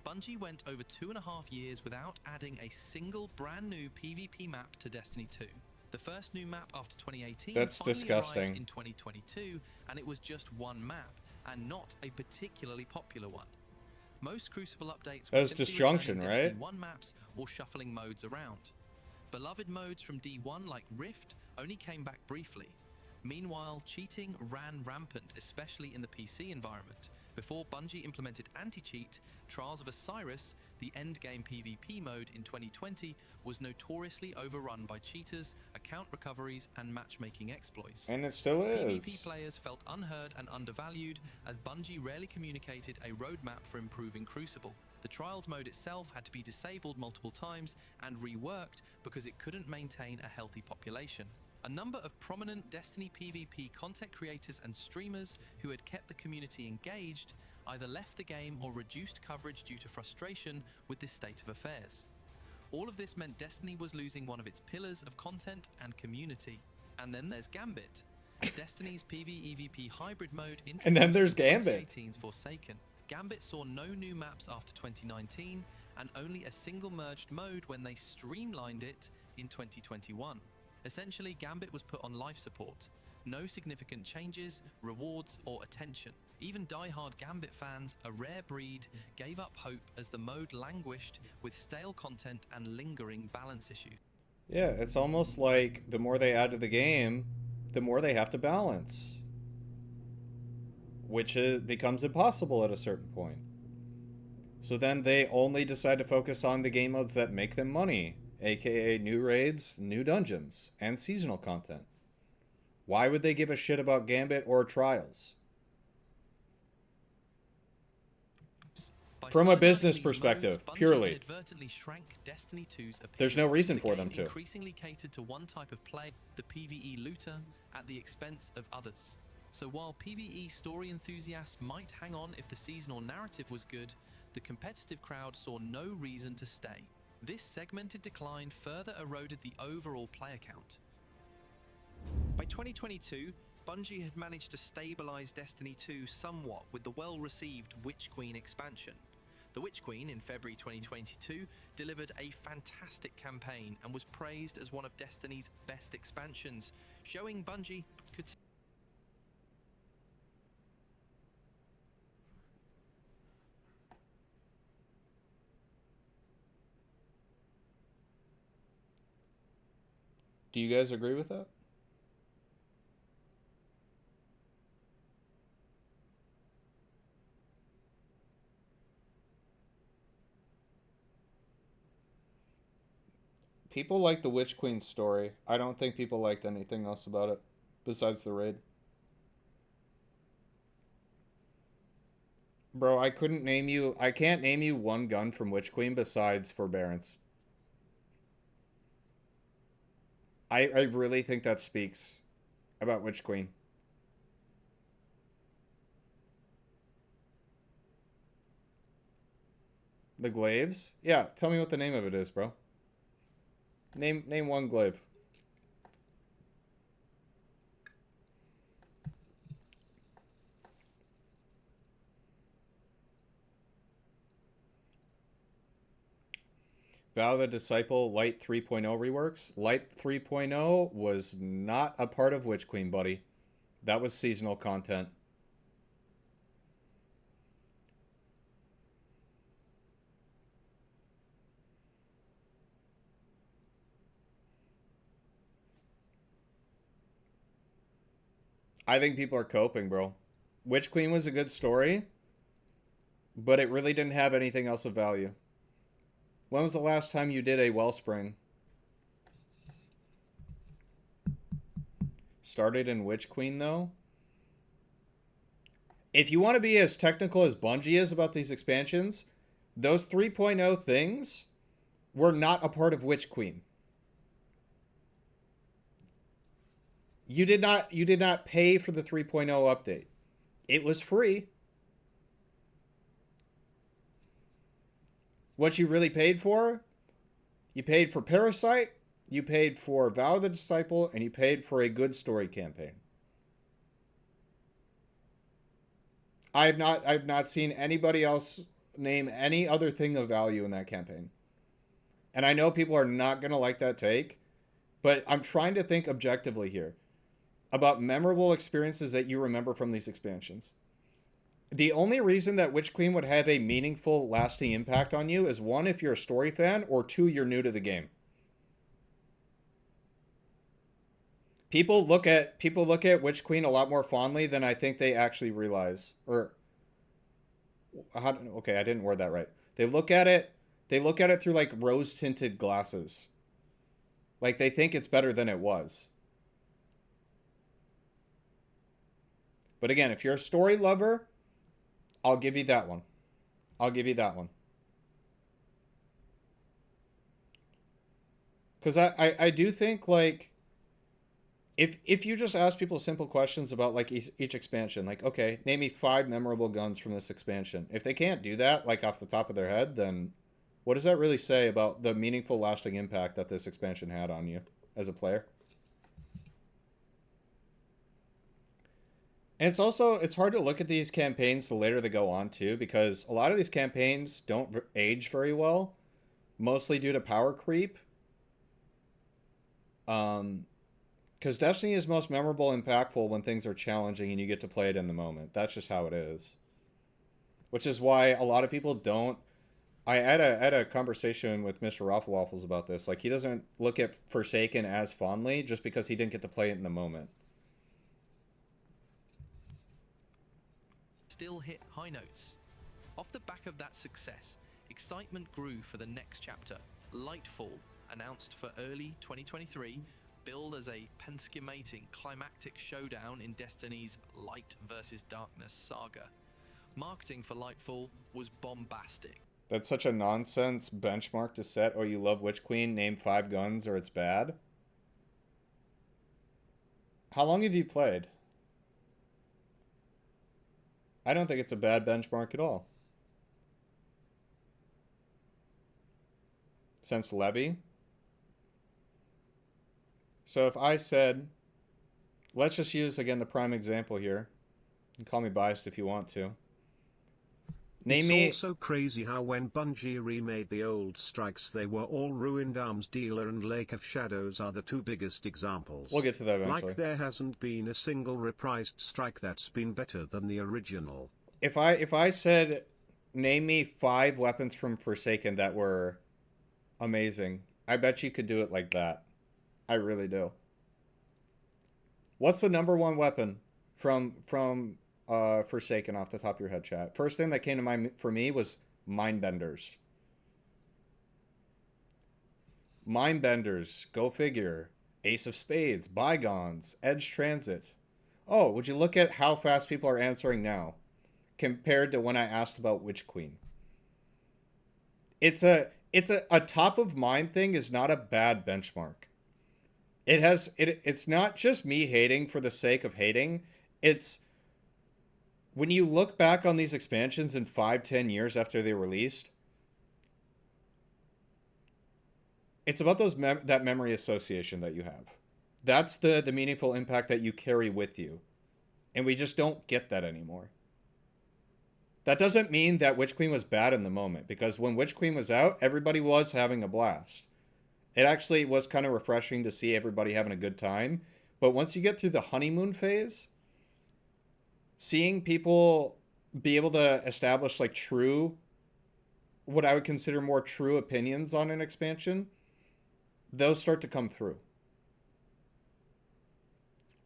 Bungie went over 2.5 years without adding a single brand new PvP map to Destiny 2. The first new map after 2018 That's finally disgusting. arrived in 2022, and it was just one map, and not a particularly popular one. Most Crucible updates were That's simply disjunction, returning Destiny right? 1 maps or shuffling modes around. Beloved modes from D1 like Rift only came back briefly. Meanwhile, cheating ran rampant, especially in the PC environment. Before Bungie implemented anti-cheat, Trials of Osiris, the endgame PvP mode in 2020, was notoriously overrun by cheaters, account recoveries, and matchmaking exploits. And it still PvP is. players felt unheard and undervalued, as Bungie rarely communicated a roadmap for improving Crucible. The Trials mode itself had to be disabled multiple times and reworked because it couldn't maintain a healthy population. A number of prominent Destiny PvP content creators and streamers who had kept the community engaged either left the game or reduced coverage due to frustration with this state of affairs. All of this meant Destiny was losing one of its pillars of content and community. And then there's Gambit, Destiny's PvEvP hybrid mode And then there's introduced in Gambit. 2018's Forsaken. Gambit saw no new maps after 2019 and only a single merged mode when they streamlined it in 2021. Essentially, Gambit was put on life support. No significant changes, rewards, or attention. Even die-hard Gambit fans, a rare breed, gave up hope as the mode languished with stale content and lingering balance issues. Yeah, it's almost like the more they add to the game, the more they have to balance. Which becomes impossible at a certain point. So then they only decide to focus on the game modes that make them money, aka new raids, new dungeons, and seasonal content. Why would they give a shit about Gambit or Trials? From a business perspective, purely. Inadvertently shrank Destiny 2's appeal. There's no reason The for game them to. increasingly catered to one type of play, the PvE looter, at the expense of others. So while PvE story enthusiasts might hang on if the seasonal narrative was good, the competitive crowd saw no reason to stay. This segmented decline further eroded the overall player count. By 2022, Bungie had managed to stabilize Destiny 2 somewhat with the well-received Witch Queen expansion. The Witch Queen in February 2022 delivered a fantastic campaign and was praised as one of Destiny's best expansions, showing Bungie could... Do you guys agree with that? People like the Witch Queen story. I don't think people liked anything else about it besides the raid. Bro, I can't name you one gun from Witch Queen besides Forbearance. I really think that speaks about Witch Queen. The glaives? Yeah, tell me what the name of it is, bro. Name one glaive. Vow the Disciple Light 3.0 reworks. Light 3.0 was not a part of Witch Queen, buddy. That was seasonal content. I think people are coping, bro. Witch Queen was a good story, but it really didn't have anything else of value. When was the last time you did a Wellspring? Started in Witch Queen, though? If you want to be as technical as Bungie is about these expansions, those 3.0 things were not a part of Witch Queen. You did not pay for the 3.0 update. It was free. What you really paid for? You paid for Parasite, you paid for Vow of the Disciple, and you paid for a good story campaign. I've not seen anybody else name any other thing of value in that campaign. And I know people are not going to like that take, but I'm trying to think objectively here about memorable experiences that you remember from these expansions. The only reason that Witch Queen would have a meaningful, lasting impact on you is one, if you're a story fan, or two, you're new to the game. People look at Witch Queen a lot more fondly than I think they actually realize. Okay, I didn't word that right. They look at it through like rose-tinted glasses. Like they think it's better than it was. But again, if you're a story lover, I'll give you that one. Because I do think, like, if you just ask people simple questions about, like, each expansion, like, okay, name me 5 memorable guns from this expansion. If they can't do that, like, off the top of their head, then what does that really say about the meaningful, lasting impact that this expansion had on you as a player? And it's hard to look at these campaigns the later they go on, too, because a lot of these campaigns don't age very well, mostly due to power creep. Because Destiny is most memorable and impactful when things are challenging and you get to play it in the moment. That's just how it is. Which is why a lot of people don't... I had a conversation with Mr. Raffle Waffles about this. Like, he doesn't look at Forsaken as fondly just because he didn't get to play it in the moment. Still hit high notes. Off the back of that success, excitement grew for the next chapter, Lightfall, announced for early 2023, billed as a Penskemating climactic showdown in Destiny's Light versus Darkness saga. Marketing for Lightfall was bombastic. That's such a nonsense benchmark to set. Oh, you love Witch Queen, name 5 guns or it's bad. How long have you played? I don't think it's a bad benchmark at all. Since Levy? So if I said, let's just use, again, the prime example here. You can call me biased if you want to. It's also crazy how when Bungie remade the old strikes they were all ruined. Arms Dealer and Lake of Shadows are the 2 biggest examples. We'll get to that eventually. Like there hasn't been a single reprised strike that's been better than the original. If I said, name me 5 weapons from Forsaken that were amazing, I bet you could do it like that. I really do. What's the number 1 weapon from Forsaken off the top of your head, chat? First thing that came to mind for me was Mindbenders. Mindbenders, go figure. Ace of Spades, Bygones, Edge Transit. Oh, would you look at how fast people are answering now compared to when I asked about Witch Queen? It's a top of mind thing is not a bad benchmark. It's not just me hating for the sake of hating. It's when you look back on these expansions in 5-10 years after they released, it's about that memory association that you have. That's the meaningful impact that you carry with you. And we just don't get that anymore. That doesn't mean that Witch Queen was bad in the moment, because when Witch Queen was out, everybody was having a blast. It actually was kind of refreshing to see everybody having a good time. But once you get through the honeymoon phase, seeing people be able to establish like what I would consider more true opinions on an expansion, those start to come through.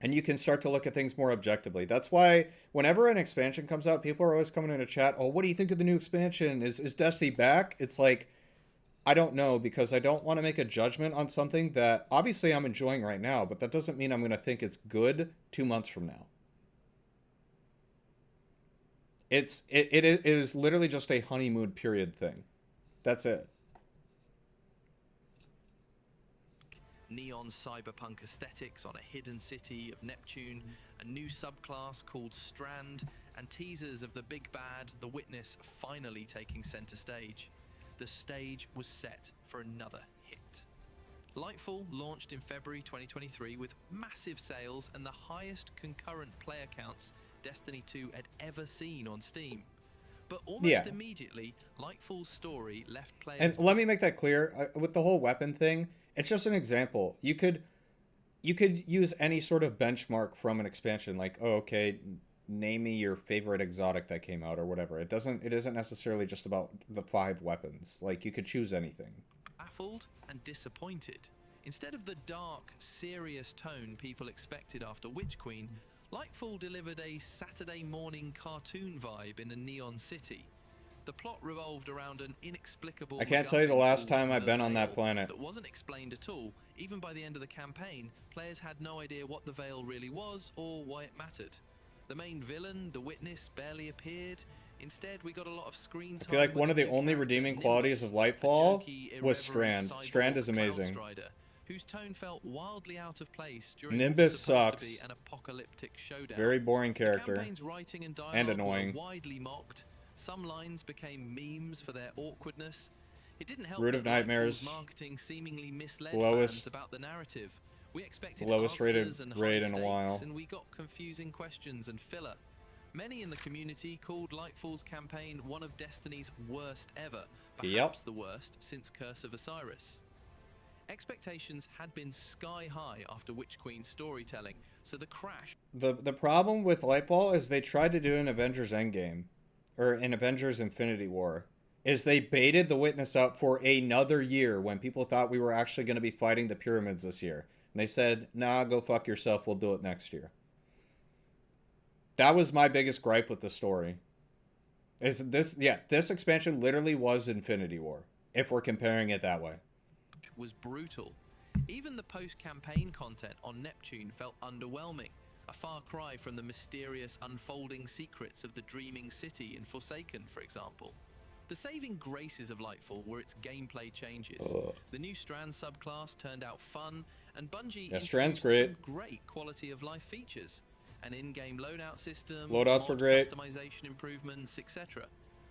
And you can start to look at things more objectively. That's why whenever an expansion comes out, people are always coming in a chat, oh, what do you think of the new expansion? Is Destiny back? It's like, I don't know, because I don't want to make a judgment on something that obviously I'm enjoying right now, but that doesn't mean I'm going to think it's good 2 months from now. It is literally just a honeymoon period thing. That's it. Neon cyberpunk aesthetics on a hidden city of Neptune, a new subclass called Strand, and teasers of the big bad, the Witness, finally taking center stage. The stage was set for another hit. Lightfall launched in February 2023 with massive sales and the highest concurrent player counts Destiny 2 had ever seen on Steam. But almost immediately, Lightfall's story left players... And let me make that clear, with the whole weapon thing, it's just an example. You could use any sort of benchmark from an expansion, like, oh, okay, name me your favorite exotic that came out or whatever. It isn't necessarily just about the 5 weapons. Like, you could choose anything. Baffled and disappointed. Instead of the dark, serious tone people expected after Witch Queen, Lightfall delivered a Saturday morning cartoon vibe in a neon city. The plot revolved around an inexplicable... I can't tell you the last time I've been on that planet. That wasn't explained at all. Even by the end of the campaign, players had no idea what the Veil really was or why it mattered. The main villain, the Witness, barely appeared. Instead, we got a lot of screen time. I feel like one of the only redeeming qualities of Lightfall was Strand. Strand is amazing. Whose tone felt wildly out of place during Nimbus what was supposed sucks. to be an apocalyptic showdown. Very boring character. The campaign's writing and dialogue and annoying. were widely mocked. Some lines became memes for their awkwardness. It didn't help Root of that Nightmares. Lightfall's marketing seemingly misled Lowest- fans about the narrative. We expected lowest rated answers and raid high in a stakes, while. and we got confusing questions and filler. Many in the community called Lightfall's campaign one of Destiny's worst ever, perhaps the worst since Curse of Osiris. Expectations had been sky high after Witch Queen's storytelling, so the crash... The problem with Lightfall is they tried to do an Avengers Endgame, or an Avengers Infinity War, is they baited the Witness out for another year when people thought we were actually going to be fighting the pyramids this year. And they said, nah, go fuck yourself, we'll do it next year. That was my biggest gripe with the story. This expansion literally was Infinity War, if we're comparing it that way. Was brutal. Even the post-campaign content on Neptune felt underwhelming, a far cry from the mysterious unfolding secrets of the dreaming city in Forsaken, for example. The saving graces of Lightfall were its gameplay changes. The new Strand subclass turned out fun, and Bungie Strand's introduced some great quality of life features. An in-game loadout system, loadouts were great, customization improvements, etc.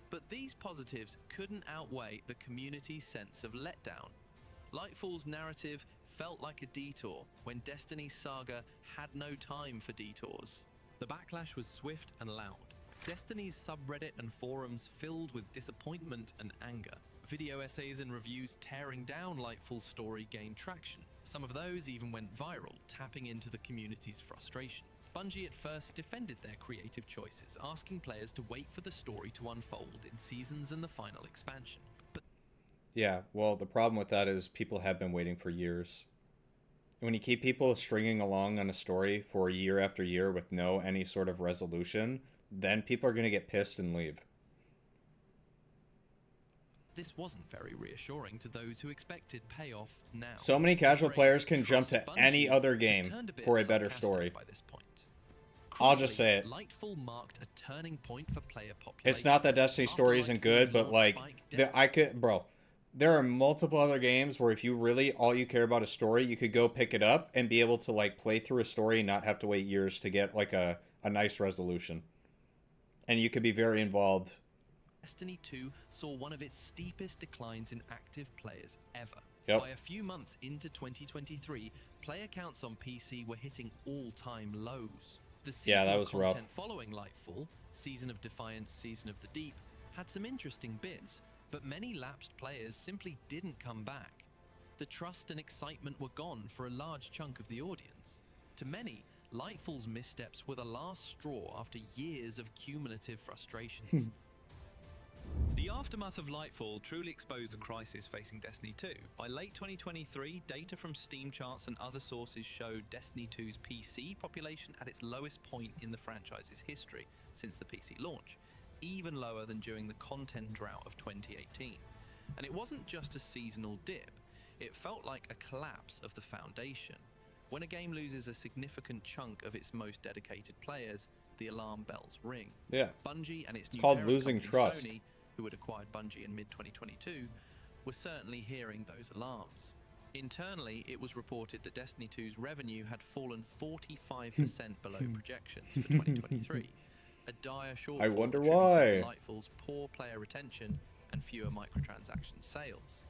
But these positives couldn't outweigh the community's sense of letdown. Lightfall's narrative felt like a detour when Destiny's saga had no time for detours. The backlash was swift and loud. Destiny's subreddit and forums filled with disappointment and anger. Video essays and reviews tearing down Lightfall's story gained traction. Some of those even went viral, tapping into the community's frustration. Bungie at first defended their creative choices, asking players to wait for the story to unfold in seasons and the final expansion. But yeah, well, the problem with that is people have been waiting for years. When you keep people stringing along on a story for year after year with any sort of resolution, then people are going to get pissed and leave. This wasn't very reassuring to those who expected payoff now. So many casual The players phrase can jump to "trust any Bungie" other had game turned a bit for a better sarcastic story. by this point. I'll just say it. Lightfall marked a turning point for player population. It's not that Destiny After story isn't good, Lightfall's but launch like, spike there are multiple other games where if you really, all you care about is story, you could go pick it up and be able to like play through a story and not have to wait years to get like a nice resolution. And you could be very involved. Destiny 2 saw one of its steepest declines in active players ever. Yep. By a few months into 2023, player counts on PC were hitting all-time lows. The Yeah, that seasonal was rough. content following Lightfall, Season of Defiance, Season of the Deep, had some interesting bits, but many lapsed players simply didn't come back. The trust and excitement were gone for a large chunk of the audience. To many, Lightfall's missteps were the last straw after years of cumulative frustrations. The aftermath of Lightfall truly exposed the crisis facing Destiny 2. By late 2023, data from Steam charts and other sources showed Destiny 2's PC population at its lowest point in the franchise's history since the PC launch, even lower than during the content drought of 2018. And it wasn't just a seasonal dip, it felt like a collapse of the foundation. When a game loses a significant chunk of its most dedicated players, the alarm bells ring. Yeah. Bungie and its new called parent losing company, trust. Sony, who had acquired Bungie in mid-2022, were certainly hearing those alarms. Internally, it was reported that Destiny 2's revenue had fallen 45% below projections for 2023, a dire shortfall I wonder attributed why. to Lightfall's poor player retention and fewer microtransaction sales.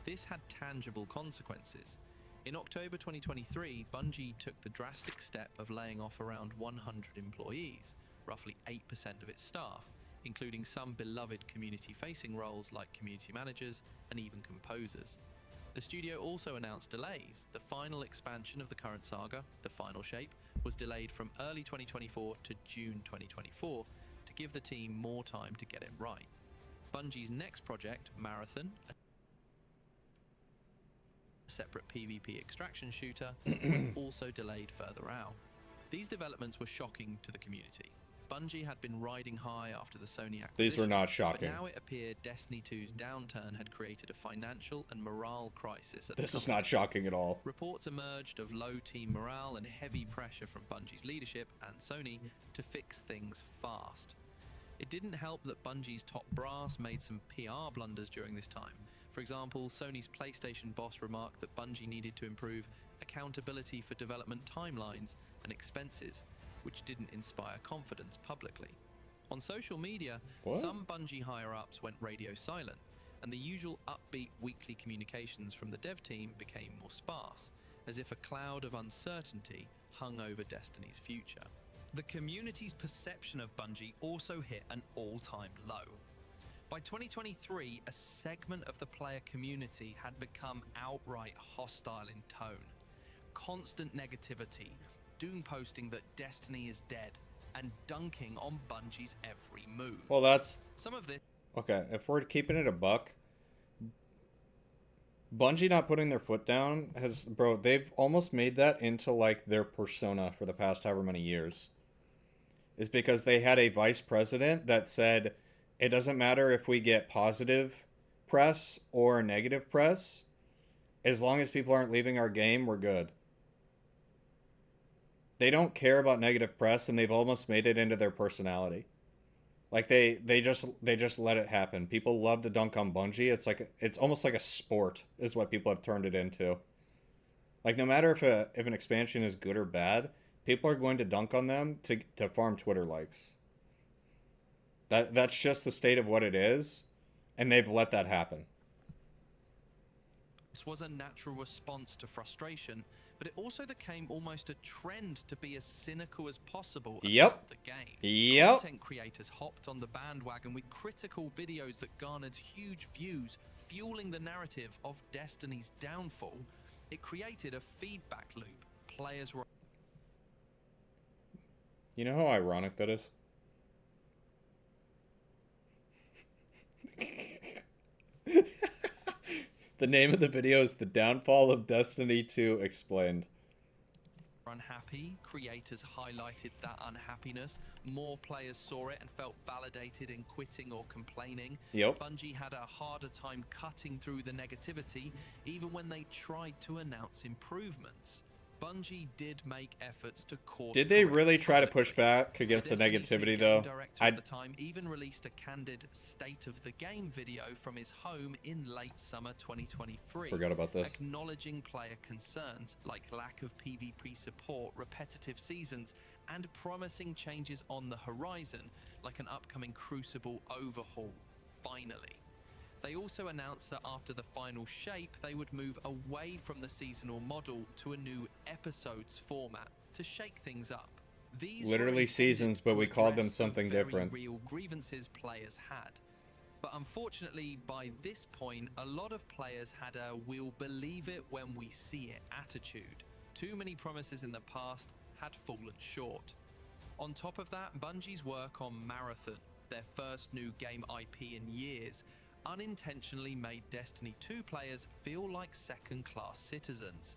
This had tangible consequences. In October 2023, Bungie took the drastic step of laying off around 100 employees, roughly 8% of its staff, including some beloved community-facing roles like community managers and even composers. The studio also announced delays. The final expansion of the current saga, The Final Shape, was delayed from early 2024 to June 2024 to give the team more time to get it right. Bungie's next project, Marathon, a separate PvP extraction shooter, was also delayed further out. These developments were shocking to the community. Bungie had been riding high after the Sony acquisition. These were not shocking. But now it appeared Destiny 2's downturn had created a financial and morale crisis at This the is company. not shocking at all. Reports emerged of low team morale and heavy pressure from Bungie's leadership and Sony to fix things fast. It didn't help that Bungie's top brass made some PR blunders during this time. For example, Sony's PlayStation boss remarked that Bungie needed to improve accountability for development timelines and expenses, which didn't inspire confidence publicly. On social media, some Bungie higher-ups went radio silent, and the usual upbeat weekly communications from the dev team became more sparse, as if a cloud of uncertainty hung over Destiny's future. The community's perception of Bungie also hit an all-time low. By 2023, a segment of the player community had become outright hostile in tone. Constant negativity, doom posting that Destiny is dead, and dunking on Bungie's every move. Well, that's... Some of this... Okay, if we're keeping it a buck, Bungie not putting their foot down has... Bro, they've almost made that into, like, their persona for the past however many years. Is because they had a vice president that said, it doesn't matter if we get positive press or negative press, as long as people aren't leaving our game, we're good. They don't care about negative press, and they've almost made it into their personality. Like they just let it happen. People love to dunk on Bungie. It's almost like a sport is what people have turned it into. Like no matter if an expansion is good or bad, people are going to dunk on them to farm Twitter likes. That's just the state of what it is, and they've let that happen. This was a natural response to frustration, but it also became almost a trend to be as cynical as possible about the game. Yep. Content creators hopped on the bandwagon with critical videos that garnered huge views, fueling the narrative of Destiny's downfall. It created a feedback loop. Players were... You know how ironic that is? The name of the video is The Downfall of Destiny 2 Explained. unhappy unhappy. Creators highlighted that unhappiness. More players saw it and felt validated in quitting or complaining. Yep. Bungie had a harder time cutting through the negativity, even when they tried to announce improvements. Bungie did make efforts to course. Did they really try to push back against the negativity, though? At the time, even released a candid state of the game video from his home in late summer 2023. Forgot about this. Acknowledging player concerns like lack of PvP support, repetitive seasons, and promising changes on the horizon, like an upcoming Crucible overhaul. Finally. They also announced that after the final shape, they would move away from the seasonal model to a new episodes format to shake things up. These literally seasons, but we called them something different. Real grievances players had. But unfortunately, by this point, a lot of players had a "we'll believe it when we see it" attitude. Too many promises in the past had fallen short. On top of that, Bungie's work on Marathon, their first new game IP in years, unintentionally made Destiny 2 players feel like second-class citizens.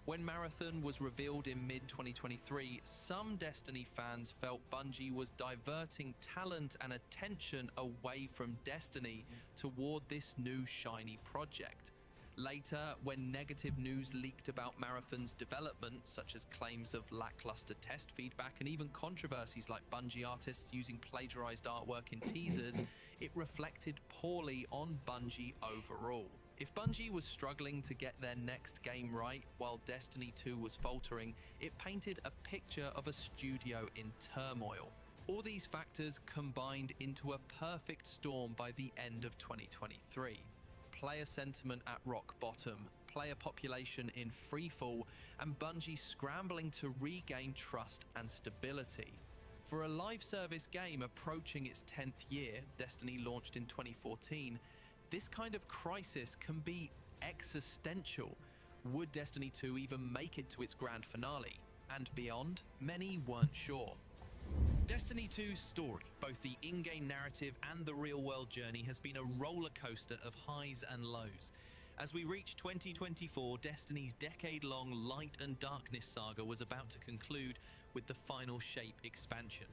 When Marathon was revealed in mid-2023, some Destiny fans felt Bungie was diverting talent and attention away from Destiny toward this new shiny project. Later, when negative news leaked about Marathon's development, such as claims of lackluster test feedback and even controversies like Bungie artists using plagiarized artwork in teasers, it reflected poorly on Bungie overall. If Bungie was struggling to get their next game right while Destiny 2 was faltering, it painted a picture of a studio in turmoil. All these factors combined into a perfect storm by the end of 2023. Player sentiment at rock bottom, player population in freefall, and Bungie scrambling to regain trust and stability. For a live service game approaching its 10th year, Destiny launched in 2014, this kind of crisis can be existential. Would Destiny 2 even make it to its grand finale? And beyond, many weren't sure. Destiny 2's story, both the in-game narrative and the real-world journey, has been a roller coaster of highs and lows. As we reach 2024, Destiny's decade-long Light and Darkness saga was about to conclude with the Final Shape expansion.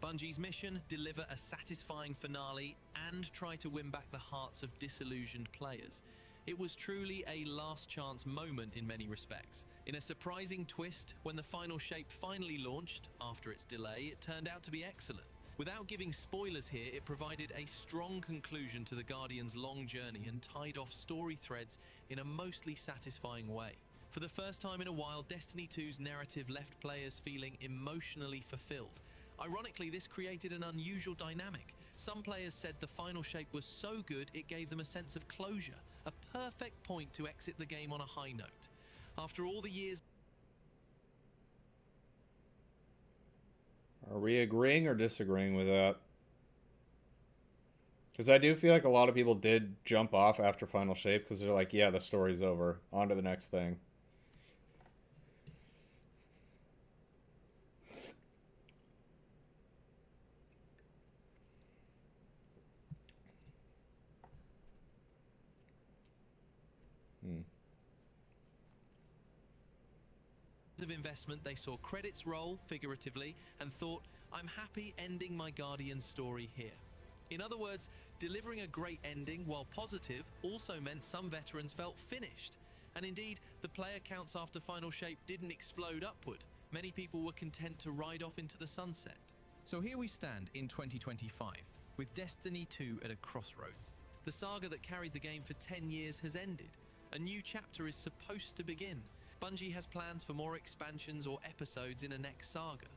Bungie's mission: deliver a satisfying finale and try to win back the hearts of disillusioned players. It was truly a last chance moment in many respects. In a surprising twist, when the Final Shape finally launched, after its delay, it turned out to be excellent. Without giving spoilers here, it provided a strong conclusion to the Guardian's long journey and tied off story threads in a mostly satisfying way. For the first time in a while, Destiny 2's narrative left players feeling emotionally fulfilled. Ironically, this created an unusual dynamic. Some players said the Final Shape was so good it gave them a sense of closure, a perfect point to exit the game on a high note. After all the years... Are we agreeing or disagreeing with that? Because I do feel like a lot of people did jump off after Final Shape because they're like, yeah, the story's over. On to the next thing. of investment, they saw credits roll, figuratively, and thought, I'm happy ending my Guardian story here. In other words, delivering a great ending, while positive, also meant some veterans felt finished. And indeed, the player counts after Final Shape didn't explode upward. Many people were content to ride off into the sunset. So here we stand in 2025, with Destiny 2 at a crossroads. The saga that carried the game for 10 years has ended. A new chapter is supposed to begin. Bungie has plans for more expansions or episodes in a next saga,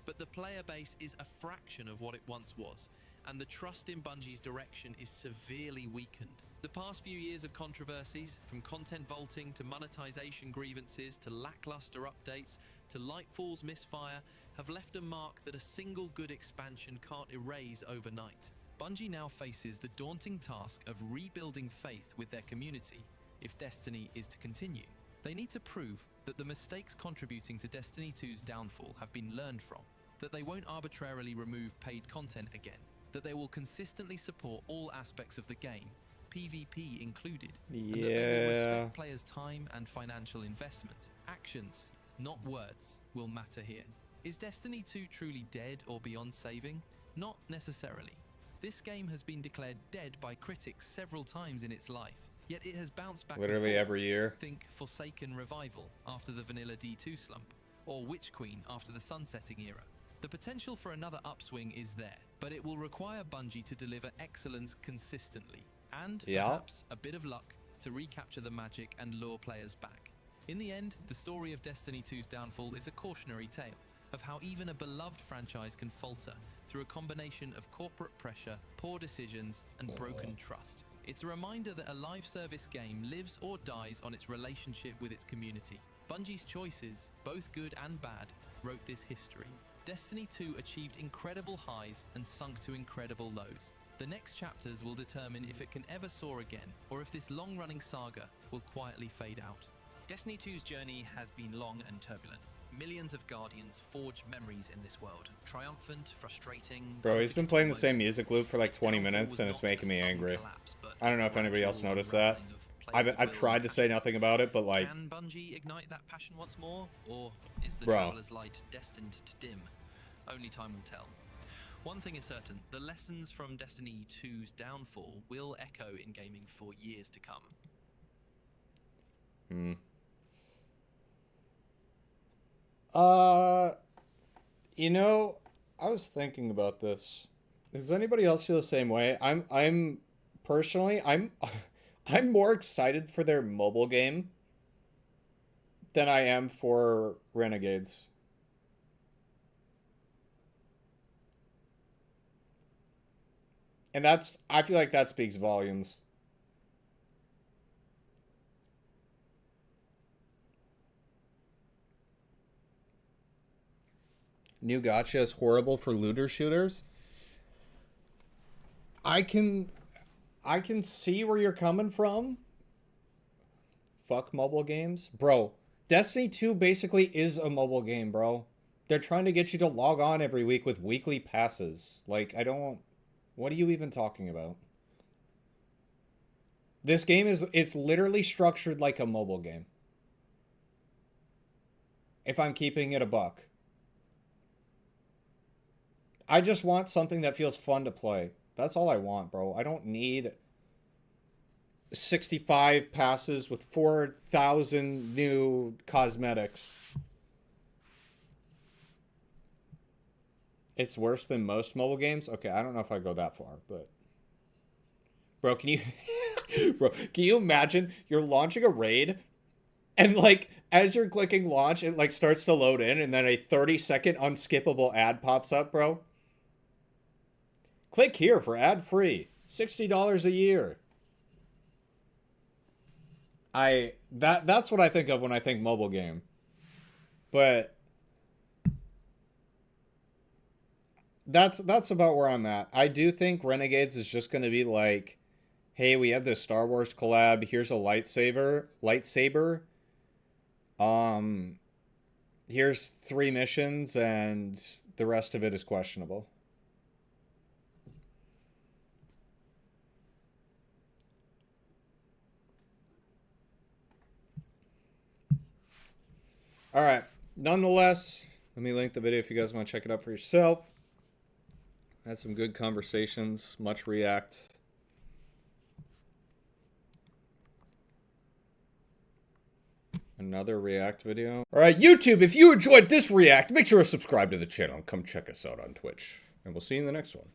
but the player base is a fraction of what it once was, and the trust in Bungie's direction is severely weakened. The past few years of controversies, from content vaulting to monetization grievances to lackluster updates to Lightfall's misfire, have left a mark that a single good expansion can't erase overnight. Bungie now faces the daunting task of rebuilding faith with their community if Destiny is to continue. They need to prove that the mistakes contributing to Destiny 2's downfall have been learned from, that they won't arbitrarily remove paid content again, that they will consistently support all aspects of the game, PvP included, and that they will respect players' time and financial investment. Actions not words, will matter here. Is Destiny 2 truly dead or beyond saving? Not necessarily. This game has been declared dead by critics several times in its life, yet it has bounced back literally before. every year. Think Forsaken Revival after the vanilla D2 slump, or Witch Queen after the sunsetting era. The potential for another upswing is there, but it will require Bungie to deliver excellence consistently, and perhaps a bit of luck to recapture the magic and lure players back. In the end, the story of Destiny 2's downfall is a cautionary tale of how even a beloved franchise can falter through a combination of corporate pressure, poor decisions, and broken trust. It's a reminder that a live service game lives or dies on its relationship with its community. Bungie's choices, both good and bad, wrote this history. Destiny 2 achieved incredible highs and sunk to incredible lows. The next chapters will determine if it can ever soar again, or if this long-running saga will quietly fade out. Destiny 2's journey has been long and turbulent. Millions of Guardians forged memories in this world. Triumphant, frustrating... Bro, he's been playing the same music loop for like 20 minutes and it's making me angry. I don't know if anybody else noticed that. I've tried to say nothing about it, but like... Can Bungie ignite that passion once more? Or is the Traveler's Light destined to dim? Only time will tell. One thing is certain, the lessons from Destiny 2's downfall will echo in gaming for years to come. You know, I was thinking about this. Does anybody else feel the same way? I'm personally, I'm more excited for their mobile game than I am for Renegades. And I feel like that speaks volumes. New gacha is horrible for looter shooters. I can see where you're coming from. Fuck mobile games. Bro, Destiny 2 basically is a mobile game, bro. They're trying to get you to log on every week with weekly passes. Like, what are you even talking about? This game it's literally structured like a mobile game. If I'm keeping it a buck. I just want something that feels fun to play. That's all I want, bro. I don't need 65 passes with 4,000 new cosmetics. It's worse than most mobile games? Okay, I don't know if I go that far, but... Bro, can you imagine you're launching a raid and like as you're clicking launch it like starts to load in and then a 30-second unskippable ad pops up, bro? Click here for ad-free. $60 a year. That's what I think of when I think mobile game. But that's about where I'm at. I do think Renegades is just going to be like, hey, we have this Star Wars collab. Here's a lightsaber. Here's 3 missions, and the rest of it is questionable. All right. Nonetheless, let me link the video if you guys want to check it out for yourself. Had some good conversations, much React. Another React video. All right, YouTube, if you enjoyed this React, make sure to subscribe to the channel and come check us out on Twitch. And we'll see you in the next one.